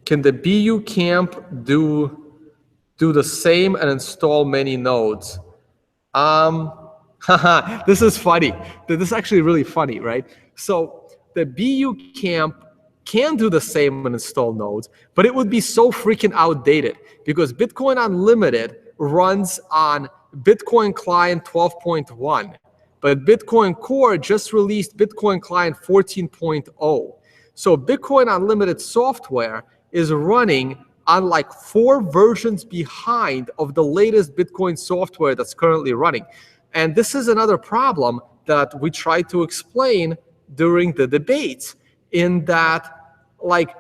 Speaker 1: the BU camp do the same and install many nodes? This is funny. This is actually really funny, right? So the BU camp can do the same and install nodes, but it would be so freaking outdated because Bitcoin Unlimited runs on Bitcoin Client 12.1, but Bitcoin Core just released Bitcoin Client 14.0. So Bitcoin Unlimited software is running on like 4 versions behind of the latest Bitcoin software that's currently running. And this is another problem that we try to explain during the debates, in that like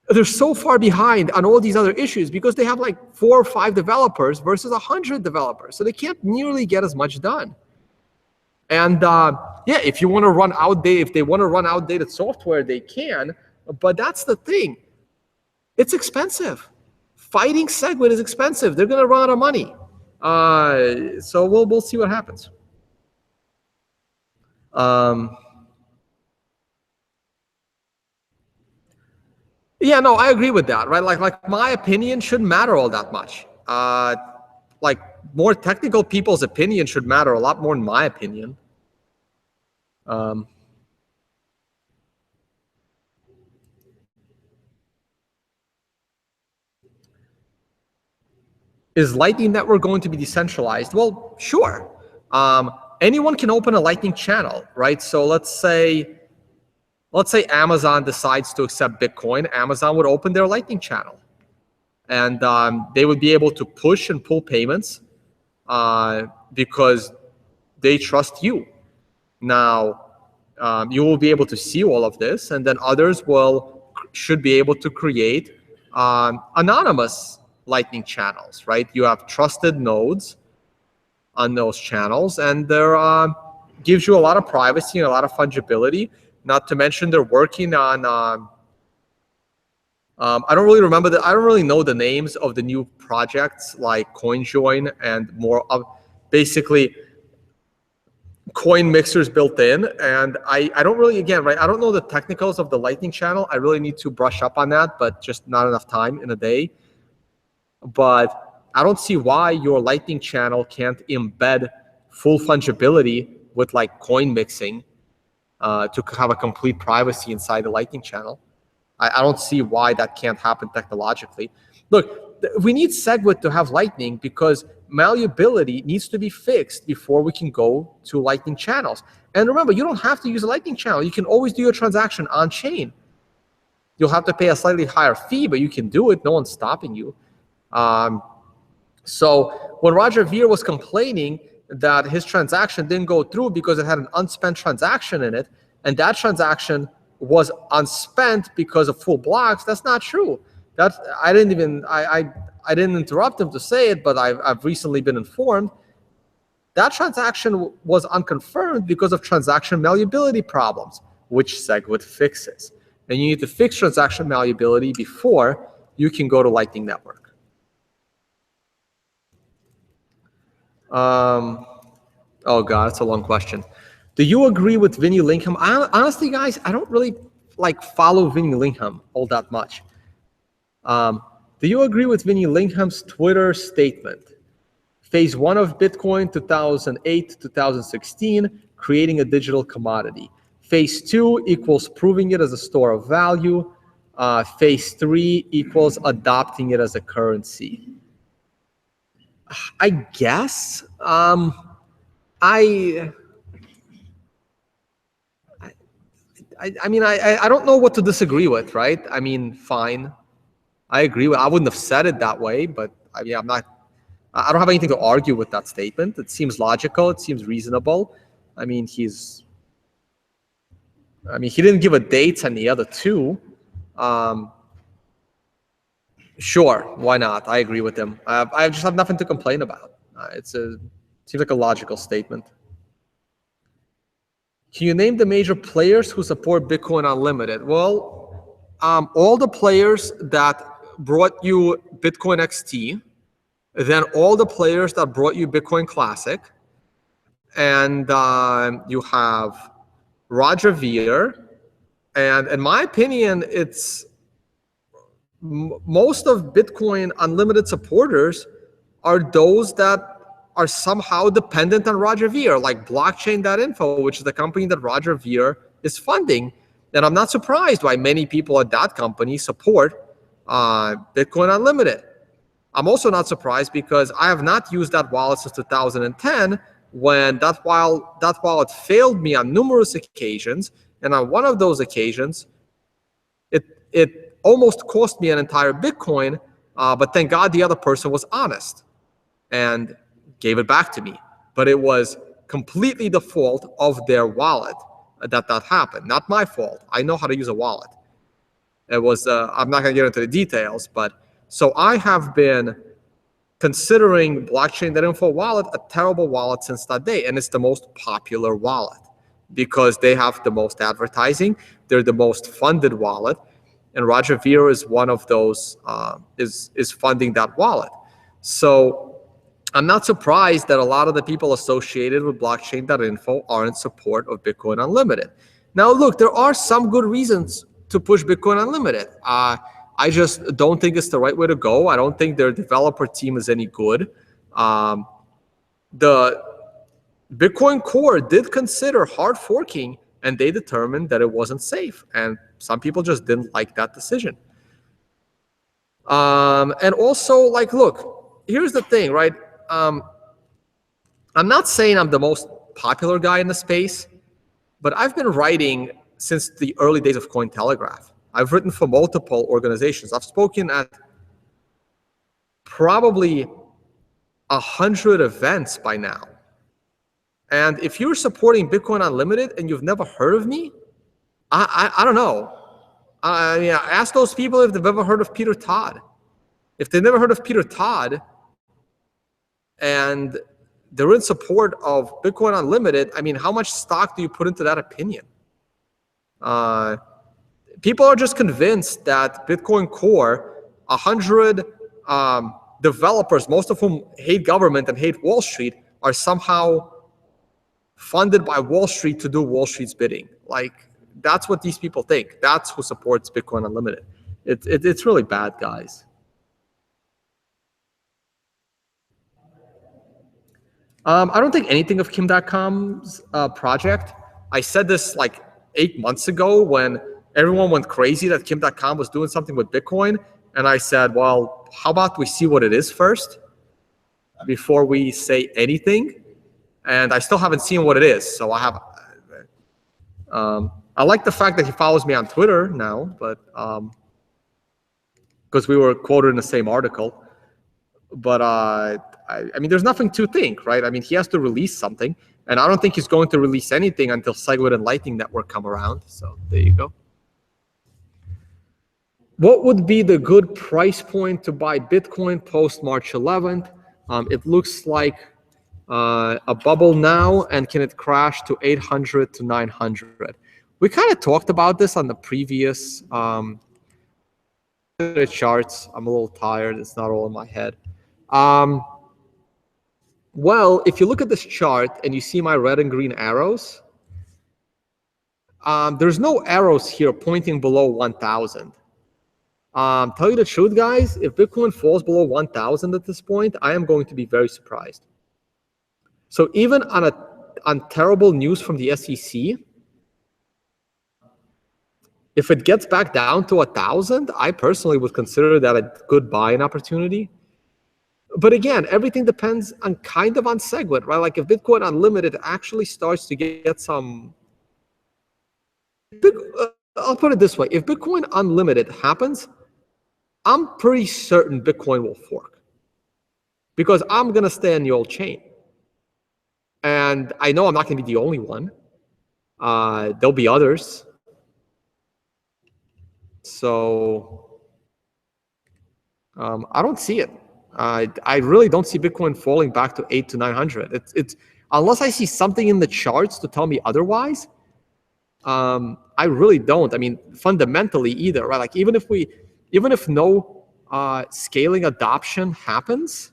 Speaker 1: they're so far behind on all these other issues because they have like 4 or 5 developers versus 100 developers. So they can't nearly get as much done. And yeah, if you want to run outdated, if they want to run outdated software, they can. But that's the thing. It's expensive. Fighting SegWit is expensive. They're going to run out of money. So we'll see what happens. Yeah, no, I agree with that, right? Like my opinion shouldn't matter all that much. Like more technical people's opinion should matter a lot more than my opinion. Is Lightning Network going to be decentralized? Well, sure. Anyone can open a Lightning channel, right? So let's say Amazon decides to accept Bitcoin. Amazon would open their Lightning channel, and they would be able to push and pull payments because they trust you. Now, you will be able to see all of this, and then others should be able to create anonymous Lightning channels, right? You have trusted nodes on those channels, and there gives you a lot of privacy and a lot of fungibility. Not to mention they're working on I don't really know the names of the new projects like CoinJoin and more of basically coin mixers built in. And I don't really, again, right, I don't know the technicals of the Lightning channel. I really need to brush up on that, but just not enough time in a day. But I don't see why your Lightning channel can't embed full fungibility with like coin mixing to have a complete privacy inside the Lightning channel. I don't see why that can't happen technologically. Look, we need SegWit to have Lightning because malleability needs to be fixed before we can go to Lightning channels. And remember, you don't have to use a Lightning channel. You can always do your transaction on chain. You'll have to pay a slightly higher fee, but you can do it. No one's stopping you. So when Roger Ver was complaining that his transaction didn't go through because it had an unspent transaction in it, and that transaction was unspent because of full blocks, that's not true. I didn't interrupt him to say it, but I've recently been informed that transaction was unconfirmed because of transaction malleability problems, which SegWit fixes. And you need to fix transaction malleability before you can go to Lightning Network. Oh God, that's a long question. Do you agree with Vinny Linkham? Honestly, guys, I don't really like follow Vinny Linkham all that much. Do you agree with Vinny Linkham's Twitter statement? Phase 1 of Bitcoin, 2008, 2016, creating a digital commodity. Phase 2 equals proving it as a store of value. Phase 3 equals adopting it as a currency. I guess. I mean, I don't know what to disagree with, right? I mean, fine. I agree with. I wouldn't have said it that way, but I mean, I don't have anything to argue with that statement. It seems logical. It seems reasonable. I mean, he didn't give a date on the other two. Sure, why not? I agree with him. I just have nothing to complain about. It seems like a logical statement. Can you name the major players who support Bitcoin Unlimited? Well, all the players that brought you Bitcoin XT, then all the players that brought you Bitcoin Classic, and you have Roger Ver, and in my opinion, it's most of Bitcoin Unlimited supporters are those that are somehow dependent on Roger Ver, like blockchain.info, which is the company that Roger Ver is funding. And I'm not surprised why many people at that company support Bitcoin Unlimited. I'm also not surprised because I have not used that wallet since 2010, when that wallet failed me on numerous occasions. And on one of those occasions, it almost cost me an entire Bitcoin, but thank God the other person was honest and gave it back to me. But it was completely the fault of their wallet that happened, not my fault. I know how to use a wallet. It was, I'm not going to get into the details, but so I have been considering blockchain.info wallet a terrible wallet since that day. And it's the most popular wallet because they have the most advertising. They're the most funded wallet. And Roger Ver is one of those, is funding that wallet. So I'm not surprised that a lot of the people associated with blockchain.info are in support of Bitcoin Unlimited. Now, look, there are some good reasons to push Bitcoin Unlimited. I just don't think it's the right way to go. I don't think their developer team is any good. The Bitcoin Core did consider hard forking, and they determined that it wasn't safe. And some people just didn't like that decision. And also, like, look, here's the thing, right? I'm not saying I'm the most popular guy in the space, but I've been writing since the early days of Cointelegraph. I've written for multiple organizations. I've spoken at probably 100 events by now. And if you're supporting Bitcoin Unlimited and you've never heard of me, I don't know. I mean, ask those people if they've ever heard of Peter Todd. If they've never heard of Peter Todd and they're in support of Bitcoin Unlimited, I mean, how much stock do you put into that opinion? People are just convinced that Bitcoin Core, 100 developers, most of whom hate government and hate Wall Street, are somehow funded by Wall Street to do Wall Street's bidding. Like, that's what these people think. That's who supports Bitcoin Unlimited. It's really bad, guys. I don't think anything of Kim.com's project. I said this like 8 months ago when everyone went crazy that Kim.com was doing something with Bitcoin. And I said, well, how about we see what it is first before we say anything? And I still haven't seen what it is. So I have, I like the fact that he follows me on Twitter now, but because we were quoted in the same article. But I mean, there's nothing to think, right? I mean, he has to release something. And I don't think he's going to release anything until Segwit and Lightning Network come around. So there you go. What would be the good price point to buy Bitcoin post March 11th? It looks like a bubble now, and can it crash to 800 to 900? We kind of talked about this on the previous charts. I'm a little tired. It's not all in my head. Well, if you look at this chart and you see my red and green arrows, there's no arrows here pointing below 1,000. Tell you the truth, guys, if Bitcoin falls below 1,000 at this point, I am going to be very surprised. So even on terrible news from the SEC, if it gets back down to 1,000, I personally would consider that a good buying opportunity. But again, everything depends on kind of on Segwit, right? Like if Bitcoin Unlimited actually starts to get some, I'll put it this way: if Bitcoin Unlimited happens, I'm pretty certain Bitcoin will fork because I'm going to stay on the old chain. And I know I'm not going to be the only one. There'll be others. So I don't see it. I really don't see Bitcoin falling back to 800 to 900. It's unless I see something in the charts to tell me otherwise. I really don't. I mean, fundamentally either, right? Like even if no scaling adoption happens,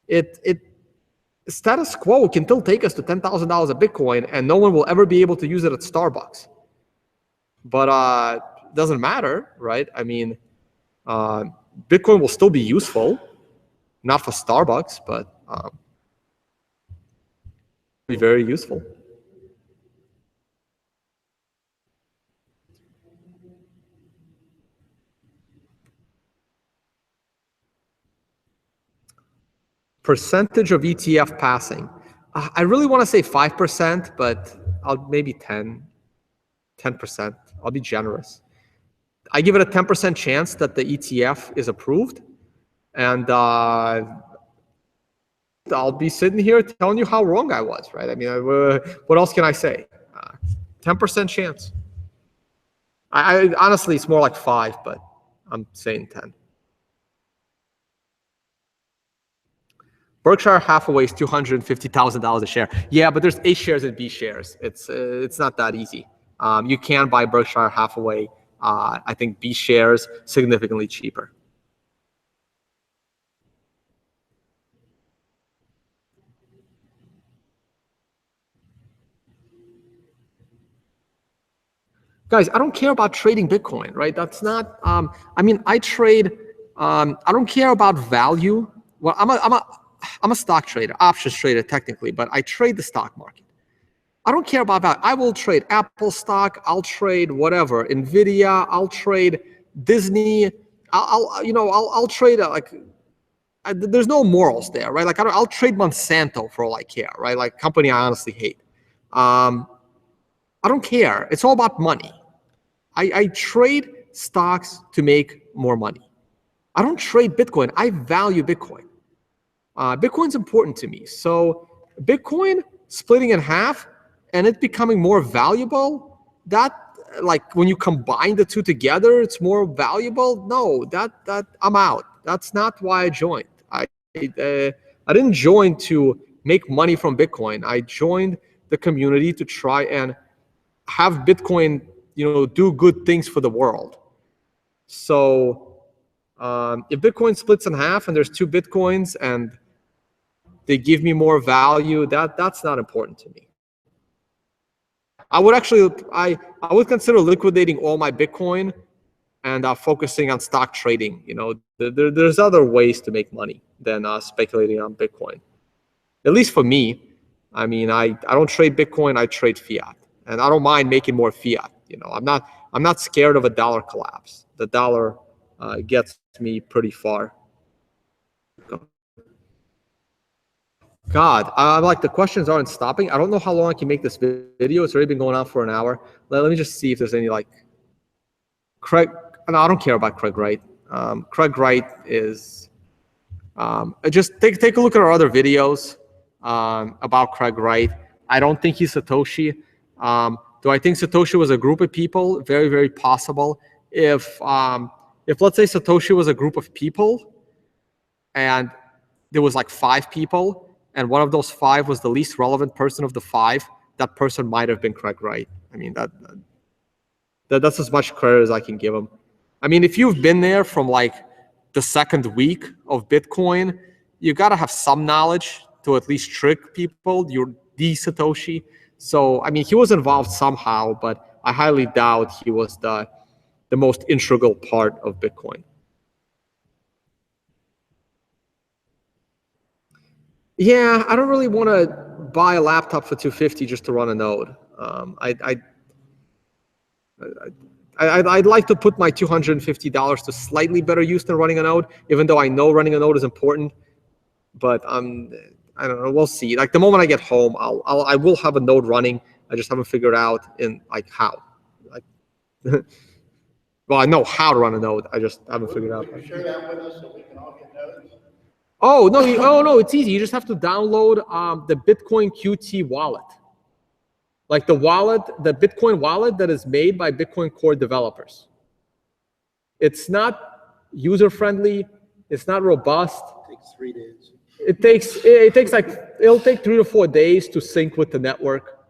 Speaker 1: it status quo can still take us to $10,000 a Bitcoin, and no one will ever be able to use it at Starbucks. But it doesn't matter, right? I mean, Bitcoin will still be useful, not for Starbucks, but Be very useful. Percentage of ETF passing. I really want to say 5%, but I'll maybe 10%. I'll be generous. I give it a 10% chance that the ETF is approved, and I'll be sitting here telling you how wrong I was, right? I mean, what else can I say? 10% chance. I honestly, it's more like 5, but I'm saying 10. Berkshire Hathaway is $250,000 a share. Yeah, but there's A shares and B shares. It's not that easy. You can buy Berkshire Hathaway. I think B shares significantly cheaper. Guys, I don't care about trading Bitcoin, right? That's not. I mean, I trade. I don't care about value. Well, I'm a stock trader, options trader technically, but I trade the stock market. I don't care about value. I will trade Apple stock. I'll trade whatever, Nvidia. I'll trade Disney. I'll trade there's no morals there, right? Like I'll trade Monsanto for all I care, right? Like company I honestly hate. I don't care. It's all about money. I trade stocks to make more money. I don't trade Bitcoin. I value Bitcoin. Bitcoin's important to me. So Bitcoin splitting in half and it becoming more valuable, that like when you combine the two together, it's more valuable. No, that I'm out. That's not why I joined. I didn't join to make money from Bitcoin. I joined the community to try and have Bitcoin, do good things for the world. So if Bitcoin splits in half and there's 2 Bitcoins and they give me more value, that's not important to me. I would consider liquidating all my Bitcoin and focusing on stock trading. There's other ways to make money than speculating on Bitcoin. At least for me. I mean, I don't trade Bitcoin. I trade fiat, and I don't mind making more fiat. I'm not scared of a dollar collapse. The dollar gets me pretty far. God, like the questions aren't stopping. I don't know how long I can make this video. It's already been going on for an hour. Let me just see if there's any Craig. No, I don't care about Craig Wright. Craig Wright is just take a look at our other videos about Craig Wright. I don't think he's Satoshi. Do I think Satoshi was a group of people? Very, very possible. If let's say Satoshi was a group of people and there was like 5 people and one of those 5 was the least relevant person of the 5, that person might have been Craig Wright. I mean, that's as much credit as I can give him. I mean, if you've been there from like the second week of Bitcoin, you got to have some knowledge to at least trick people. You're the Satoshi. So, I mean, he was involved somehow, but I highly doubt he was the most integral part of Bitcoin. Yeah, I don't really want to buy a laptop for $250 just to run a node. I'd like to put my $250 to slightly better use than running a node, even though I know running a node is important. But I don't know. We'll see. Like the moment I get home, I will have a node running. I just haven't figured out how. Well, I know how to run a node. I just haven't figured out.
Speaker 2: Can you share that with us so we can all get nodes?
Speaker 1: Oh no! It's easy. You just have to download the Bitcoin QT wallet, like the Bitcoin wallet that is made by Bitcoin Core developers. It's not user friendly. It's not robust.
Speaker 2: It takes 3 days.
Speaker 1: It'll take 3 to 4 days to sync with the network.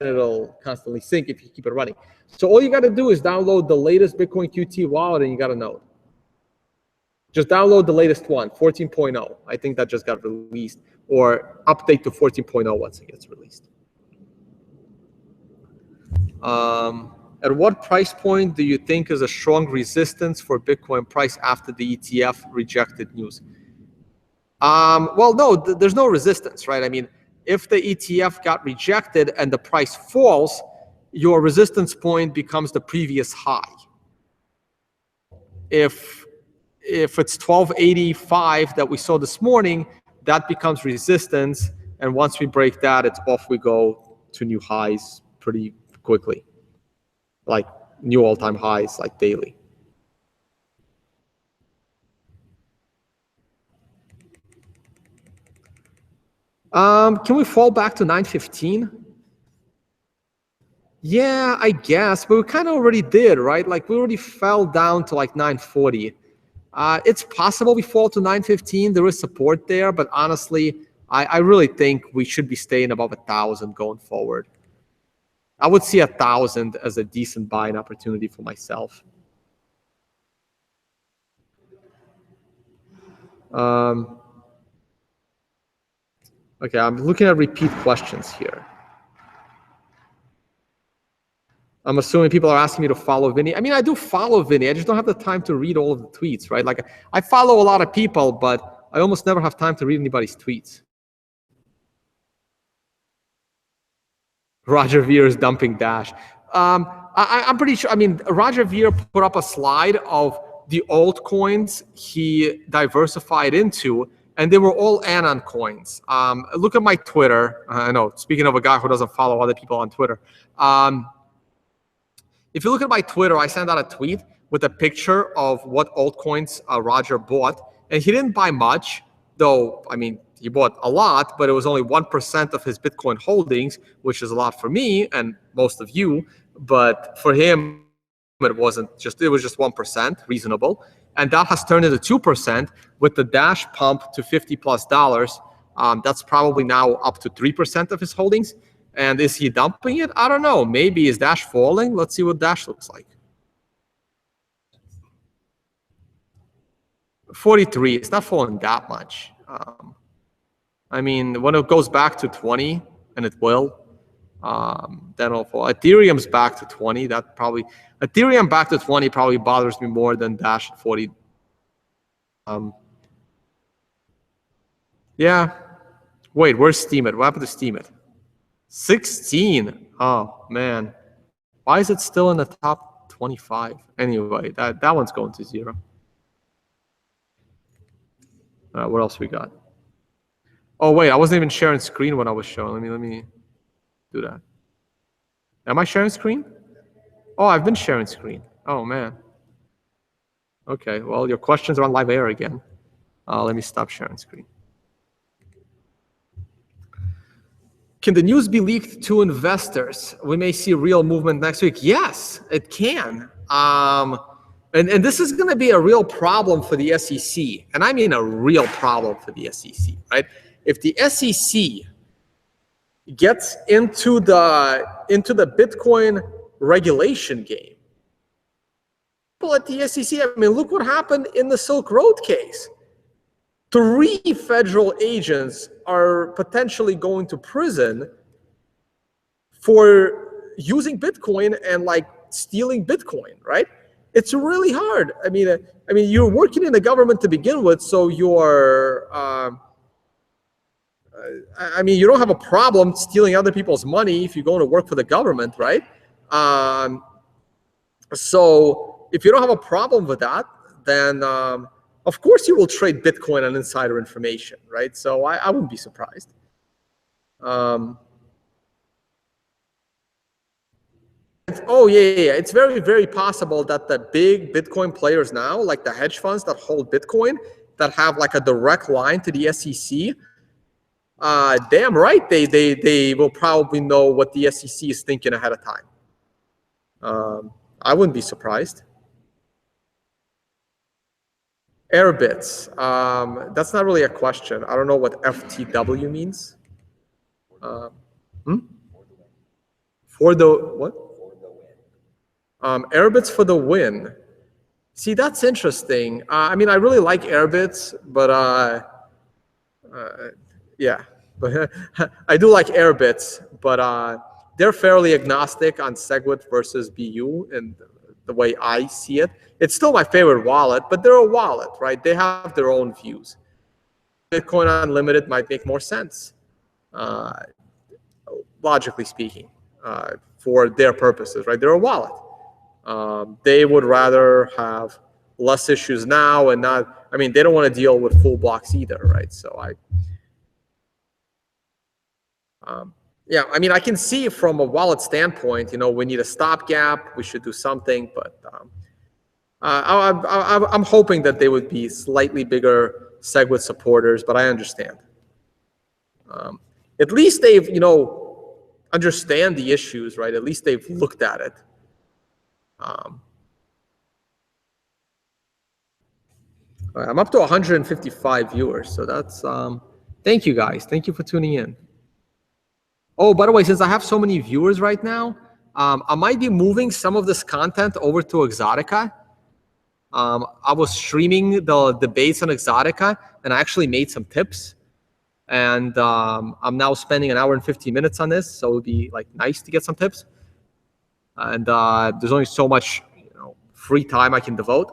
Speaker 1: It'll constantly sync if you keep it running. So all you got to do is download the latest Bitcoin QT wallet and you got a node. Just download the latest one, 14.0. I think that just got released, or update to 14.0 once it gets released. At what price point do you think is a strong resistance for Bitcoin price after the ETF rejected news? Well, no, there's no resistance, right? I mean, if the ETF got rejected and the price falls, your resistance point becomes the previous high. If it's 1285 that we saw this morning, that becomes resistance, and once we break that, it's off we go to new highs pretty quickly, like new all-time highs, like daily. Can we fall back to 915? Yeah, I guess, but we kind of already did, right? Like we already fell down to like 940. It's possible we fall to 915. There is support there, but honestly, I really think we should be staying above 1,000 going forward. I would see 1,000 as a decent buying opportunity for myself. Okay, I'm looking at repeat questions here. I'm assuming people are asking me to follow Vinny. I mean, I do follow Vinny. I just don't have the time to read all of the tweets, right? Like, I follow a lot of people, but I almost never have time to read anybody's tweets. Roger Ver is dumping Dash. I'm pretty sure. I mean, Roger Ver put up a slide of the altcoins he diversified into, and they were all Anon coins. Look at my Twitter. I know, speaking of a guy who doesn't follow other people on Twitter. If you look at my Twitter, I sent out a tweet with a picture of what altcoins Roger bought. And he didn't buy much, though, I mean, he bought a lot, but it was only 1% of his Bitcoin holdings, which is a lot for me and most of you. But for him, it was just 1%, reasonable. And that has turned into 2% with the Dash pump to $50+. That's probably now up to 3% of his holdings. And is he dumping it? I don't know. Maybe is Dash falling? Let's see what Dash looks like. 43. It's not falling that much. I mean, when it goes back to 20, and it will, then it'll fall. Ethereum's back to 20. Ethereum back to 20 probably bothers me more than Dash at 40. Yeah. Wait, where's Steemit? What happened to Steemit? 16. Oh man, why is it still in the top 25? Anyway, that one's going to 0. What else we got? Oh wait, I wasn't even sharing screen when I was showing. Let me do that. Am I sharing screen? Oh, I've been sharing screen. Oh man. Okay, well, your questions are on live air again. Let me stop sharing screen. Can the news be leaked to investors? We may see real movement next week. Yes, it can. And this is going to be a real problem for the SEC. And I mean a real problem for the SEC, right? If the SEC gets into the Bitcoin regulation game, people at the SEC, I mean, look what happened in the Silk Road case. 3 federal agents are potentially going to prison for using Bitcoin and like stealing Bitcoin, right? It's really hard. I mean, you're working in the government to begin with, so you're, you don't have a problem stealing other people's money if you're going to work for the government, right? So if you don't have a problem with that, then of course you will trade Bitcoin on insider information, right? So I wouldn't be surprised. Oh yeah. It's very, very possible that the big Bitcoin players now, like the hedge funds that hold Bitcoin, that have like a direct line to the SEC, damn right, they will probably know what the SEC is thinking ahead of time. I wouldn't be surprised. Airbits. That's not really a question. I don't know what FTW means. For the what? Airbits for the win. See, that's interesting. I mean, I really like Airbits, but yeah, but I do like Airbits, but they're fairly agnostic on SegWit versus BU, and the way I see it. It's still my favorite wallet, but they're a wallet, right? They have their own views. Bitcoin Unlimited might make more sense, logically speaking, for their purposes, right? They're a wallet. They would rather have less issues now and not. I mean, they don't want to deal with full blocks either, right? So yeah, I mean, I can see from a wallet standpoint, we need a stopgap. We should do something, but I'm hoping that they would be slightly bigger SegWit supporters, but I understand. At least they've, understand the issues, right? At least they've looked at it. I'm up to 155 viewers, so that's thank you guys. Thank you for tuning in. Oh, by the way, since I have so many viewers right now, I might be moving some of this content over to Exotica. I was streaming the debates on Exotica, and I actually made some tips. And I'm now spending an hour and 50 minutes on this, so it would be like nice to get some tips. And there's only so much free time I can devote.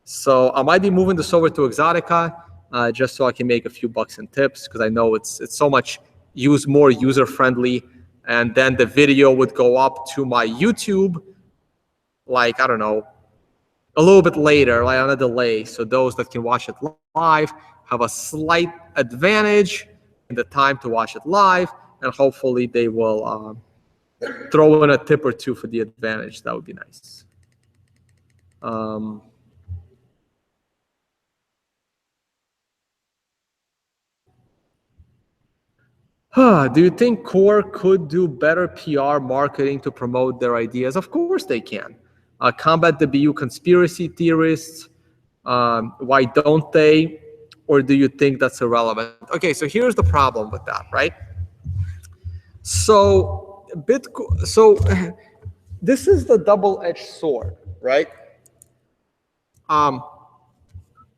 Speaker 1: So I might be moving this over to Exotica just so I can make a few bucks in tips, because I know it's so much more user friendly. And then the video would go up to my YouTube, like, I don't know, a little bit later, like on a delay. So those that can watch it live have a slight advantage in the time to watch it live, and hopefully they will throw in a tip or two for the advantage. That would be nice. Do you think Core could do better PR marketing to promote their ideas? Of course they can. Combat the BU conspiracy theorists. Why don't they? Or do you think that's irrelevant? Okay, so here's the problem with that, right? So Bitcoin. So this is the double-edged sword, right?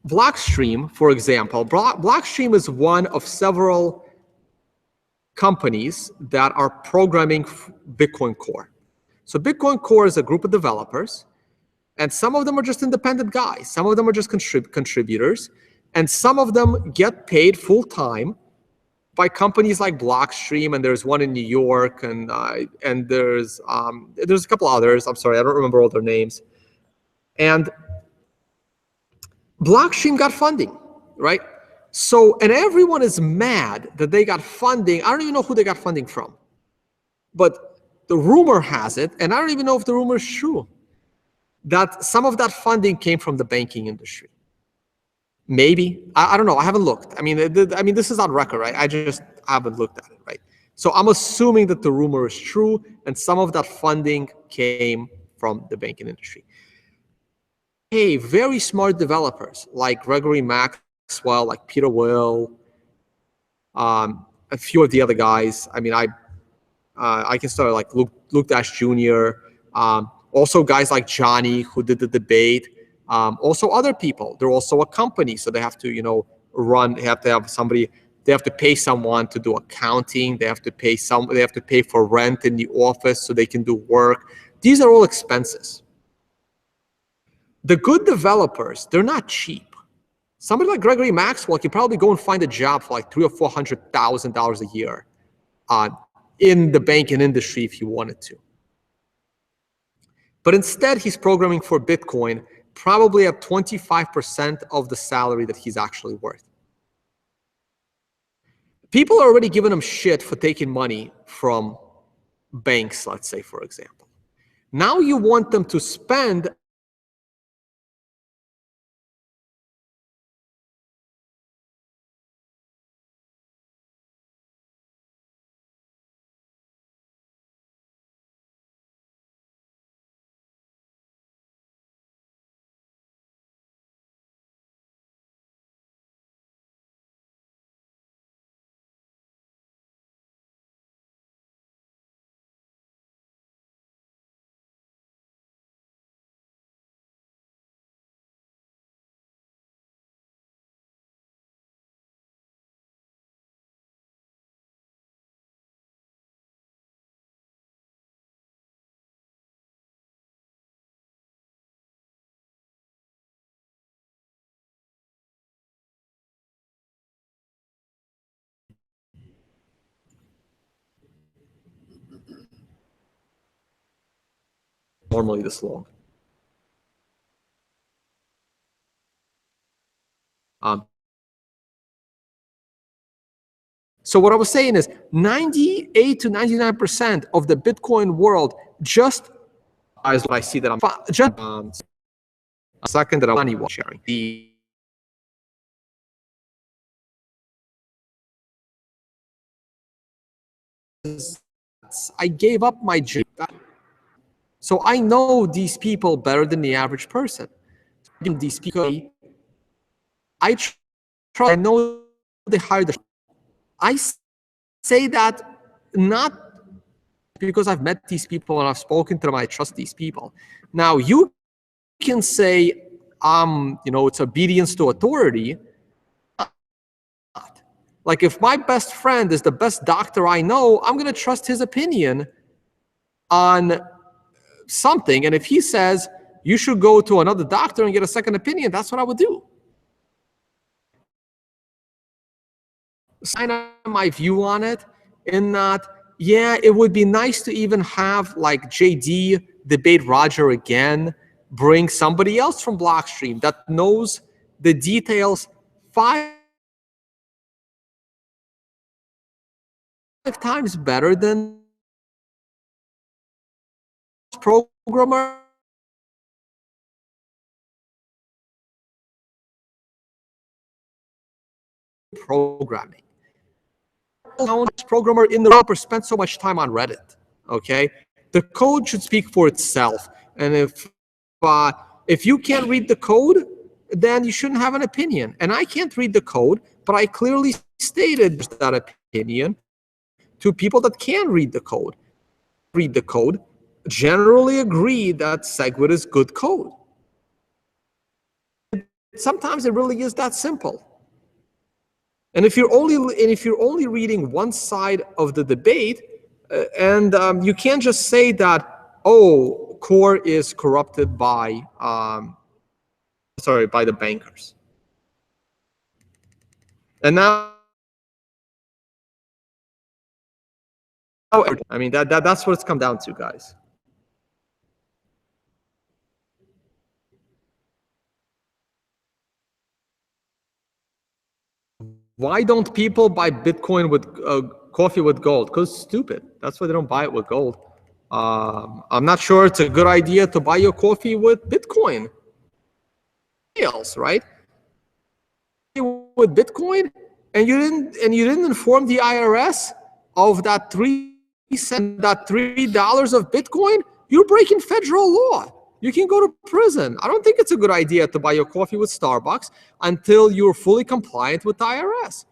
Speaker 1: Blockstream, for example, Blockstream is one of several companies that are programming Bitcoin Core. So Bitcoin Core is a group of developers, and some of them are just independent guys. Some of them are just contributors, and some of them get paid full time by companies like Blockstream, and there's one in New York, and there's a couple others. I'm sorry, I don't remember all their names. And Blockstream got funding, right? So, and everyone is mad that they got funding. I don't even know who they got funding from, but the rumor has it, and I don't even know if the rumor is true, that some of that funding came from the banking industry. Maybe. I don't know. I haven't looked. I mean, this is on record, right? I just haven't looked at it, right? So I'm assuming that the rumor is true, and some of that funding came from the banking industry. Hey, very smart developers like Gregory Maxwell, like Peter Will, a few of the other guys. I mean, I can start like Luke Dash Jr. Also guys like Johnny who did the debate. Also other people. They're also a company, so they have to run. They have to have somebody. They have to pay someone to do accounting. They have to pay They have to pay for rent in the office so they can do work. These are all expenses. The good developers, they're not cheap. Somebody like Gregory Maxwell can probably go and find a job for like $300,000 or $400,000 a year in the banking industry if he wanted to. But instead, he's programming for Bitcoin, probably at 25% of the salary that he's actually worth. People are already giving him shit for taking money from banks, let's say, for example. Now you want them to spend normally this long. So what I was saying is 98 to 99% of the Bitcoin world just is what I see that I'm just a second that I'm money sharing. I gave up my job. So I know these people better than the average person. These people, I know they hired the. I say that not because I've met these people and I've spoken to them, I trust these people. Now you can say, it's obedience to authority. Like if my best friend is the best doctor I know, I'm going to trust his opinion on something. And if he says you should go to another doctor and get a second opinion, that's what I would do. Sign my view on it in that, yeah, it would be nice to even have like JD debate Roger again, bring somebody else from Blockstream that knows the details 5 times better than programmer. Programming. Programmer in the developer spent so much time on Reddit. Okay, the code should speak for itself, and if you can't read the code, then you shouldn't have an opinion. And I can't read the code, but I clearly stated that opinion to people that can read the code. Read the code, generally agree that SegWit is good code. Sometimes it really is that simple. And if you're only reading one side of the debate, you can't just say that, oh, core is corrupted by the bankers. And now, I mean that's what it's come down to, guys. Why don't people buy Bitcoin with coffee with gold? Because it's stupid. That's why they don't buy it with gold. I'm not sure it's a good idea to buy your coffee with Bitcoin. Else, right? With Bitcoin, and you didn't inform the IRS of that $3 of Bitcoin. You're breaking federal law. You can go to prison. I don't think it's a good idea to buy your coffee with Starbucks until you're fully compliant with the IRS.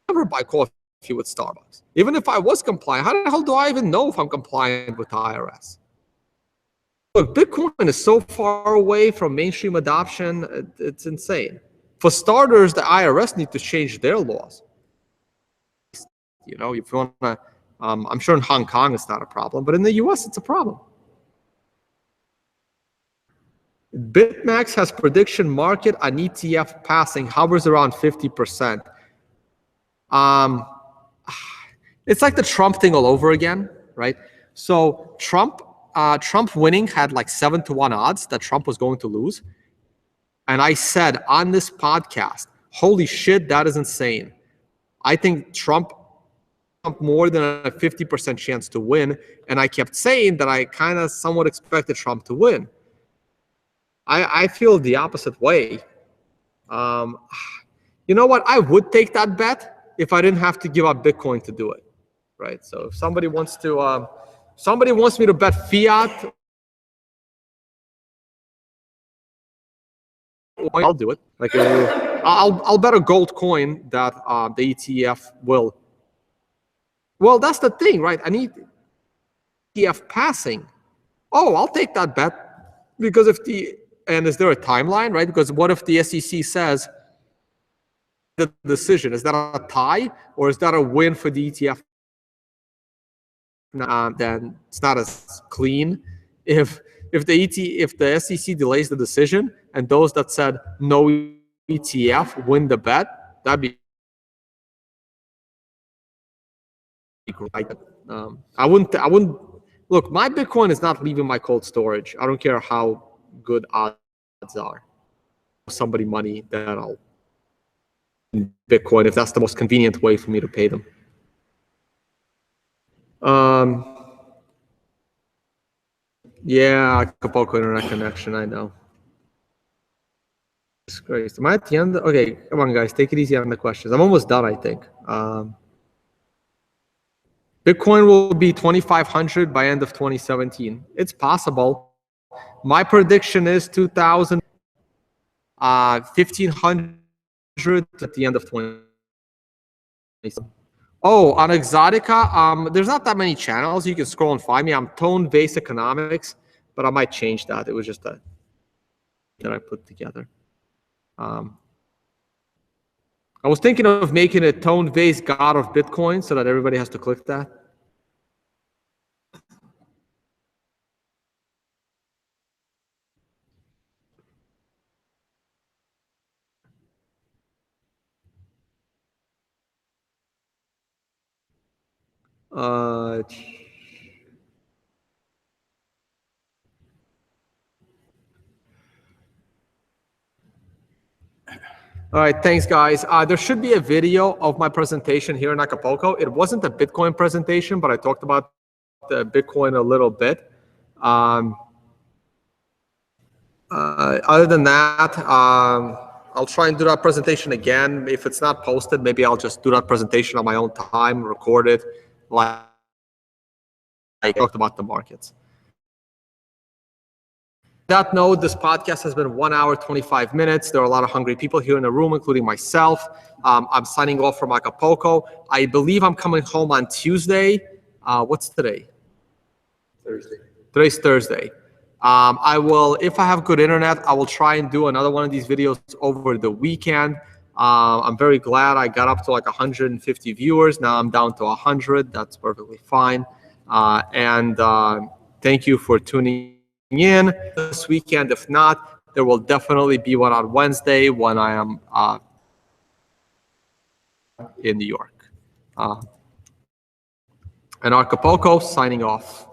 Speaker 1: Never buy coffee with Starbucks. Even if I was compliant, how the hell do I even know if I'm compliant with the IRS? Look, Bitcoin is so far away from mainstream adoption, it's insane. For starters, the IRS need to change their laws. If you want to, I'm sure in Hong Kong it's not a problem, but in the US it's a problem. BitMEX has prediction market on ETF passing hovers around 50%. It's like the Trump thing all over again, right? So Trump winning had like 7-1 odds that Trump was going to lose. And I said on this podcast, holy shit, that is insane. I think Trump more than a 50% chance to win. And I kept saying that I kind of somewhat expected Trump to win. I feel the opposite way. You know what? I would take that bet if I didn't have to give up Bitcoin to do it, right? So if somebody wants me to bet fiat, I'll do it. Like I'll bet a gold coin that the ETF will. Well, that's the thing, right? I need ETF passing. Oh, I'll take that bet because is there a timeline, right? Because what if the SEC says the decision, is that a tie or is that a win for the ETF? Then it's not as clean. If the SEC delays the decision and those that said no ETF win the bet, that'd be I wouldn't Look, my Bitcoin is not leaving my cold storage. I don't care how good odds are. Somebody money that I'll Bitcoin if that's the most convenient way for me to pay them. Yeah, Acapulco internet connection, I know. It's crazy. Am I at the end? Okay, come on, guys, take it easy on the questions. I'm almost done, I think. Bitcoin will be 2,500 by end of 2017. It's possible. My prediction is 2,000, 1,500 at the end of 2017. Oh, on Exotica, there's not that many channels. You can scroll and find me. I'm Tone-Based Economics, but I might change that. It was just that I put together. I was thinking of making a Tone-Based God of Bitcoin so that everybody has to click that. All right, thanks, guys. There should be a video of my presentation here in Acapulco. It wasn't a Bitcoin presentation, but I talked about the Bitcoin a little bit. Other than that, I'll try and do that presentation again. If it's not posted, maybe I'll just do that presentation on my own time, record it, like I talked about the markets. On that note, this podcast has been 1 hour, 25 minutes. There are a lot of hungry people here in the room, including myself. I'm signing off from Acapulco. I believe I'm coming home on Tuesday. What's today? Thursday. Today's Thursday. I will, if I have good internet, I will try and do another one of these videos over the weekend. I'm very glad I got up to like 150 viewers. Now I'm down to 100. That's perfectly fine. Thank you for tuning in this weekend. If not, there will definitely be one on Wednesday when I am in New York. And Acapulco signing off.